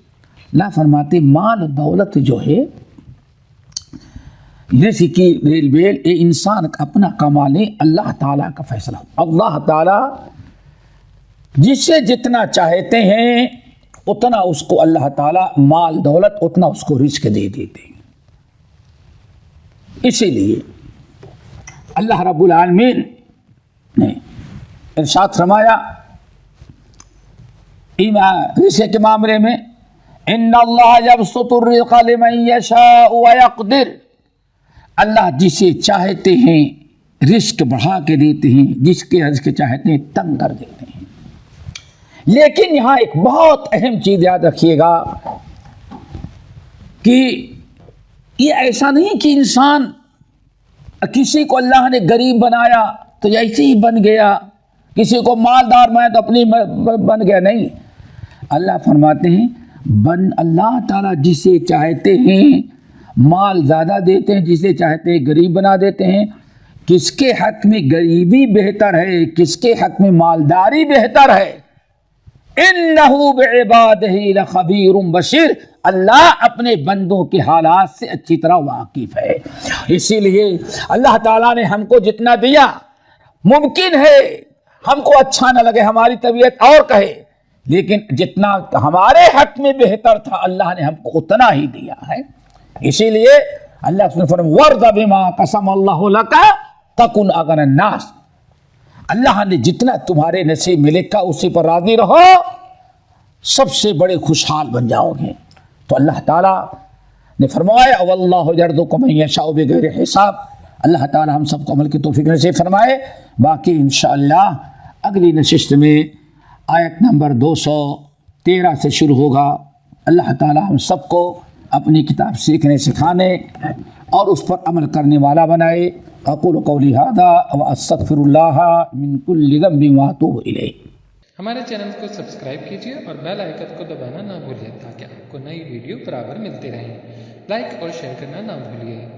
اللہ فرماتے مال و دولت جو ہے جیسے کہ ریل بیل، یہ انسان اپنا کما لے، اللہ تعالیٰ کا فیصلہ، اللہ تعالیٰ جسے جتنا چاہتے ہیں اتنا اس کو اللہ تعالیٰ مال دولت اتنا اس کو رزق دے دیتے ہیں۔ اسی لیے اللہ رب العالمین نے ارشاد فرمایا رزق کے معاملے میں ان اللہ یبسط الرزق لمن یشاء ویقدر، اللہ جسے چاہتے ہیں رزق بڑھا کے دیتے ہیں، جس کے رزق چاہتے ہیں تنگ کر دیتے ہیں۔ لیکن یہاں ایک بہت اہم چیز یاد رکھیے گا کہ یہ ایسا نہیں کہ انسان کسی کو اللہ نے غریب بنایا تو ایسے ہی بن گیا، کسی کو مالدار میں تو اپنی بن گیا، نہیں۔ اللہ فرماتے ہیں اللہ تعالیٰ جسے چاہتے ہیں مال زیادہ دیتے ہیں، جسے چاہتے ہیں غریب بنا دیتے ہیں۔ کس کے حق میں غریبی بہتر ہے، کس کے حق میں مالداری بہتر ہے؟ اِنَّهُ بِعِبَادِهِ لَخَبِيرٌ بَصِيرٌ، اللہ اپنے بندوں کے حالات سے اچھی طرح واقف ہے۔ اسی لیے اللہ تعالیٰ نے ہم کو جتنا دیا، ممکن ہے ہم کو اچھا نہ لگے، ہماری طبیعت اور کہے، لیکن جتنا ہمارے حق میں بہتر تھا اللہ نے ہم کو اتنا ہی دیا ہے۔ اسی لیے اللہ نے فرمایا وَارْضَ بِمَا قَسَمَ اللَّهُ لَكَ تَكُنْ أَغْنَى النَّاسِ، اللہ نے جتنا تمہارے نصیب میں لکھا اسی پر راضی رہو، سب سے بڑے خوشحال بن جاؤ گے۔ تو اللہ تعالیٰ نے فرمایا وَاللَّهُ يَرْزُقُ مَن يَشَاءُ بِغَيْرِ حساب، اللہ تعالیٰ ہم سب کو عمل کی توفیق نصیب فرمائے۔ باقی انشاءاللہ اگلی نشست میں آیت نمبر 213 سے شروع ہوگا۔ اللہ تعالیٰ ہم سب کو اپنی کتاب سیکھنے سکھانے اور اس پر عمل کرنے والا بنائے۔ اقول قولی ھذا واستغفر اللہ من کل ذنب واتوب الیہ۔ ہمارے چینل کو سبسکرائب کیجیے اور بیل آئیکن کو دبانا نہ بھولیے تاکہ آپ کو نئی ویڈیو برابر ملتی رہیں۔ لائک اور شیئر کرنا نہ بھولیے۔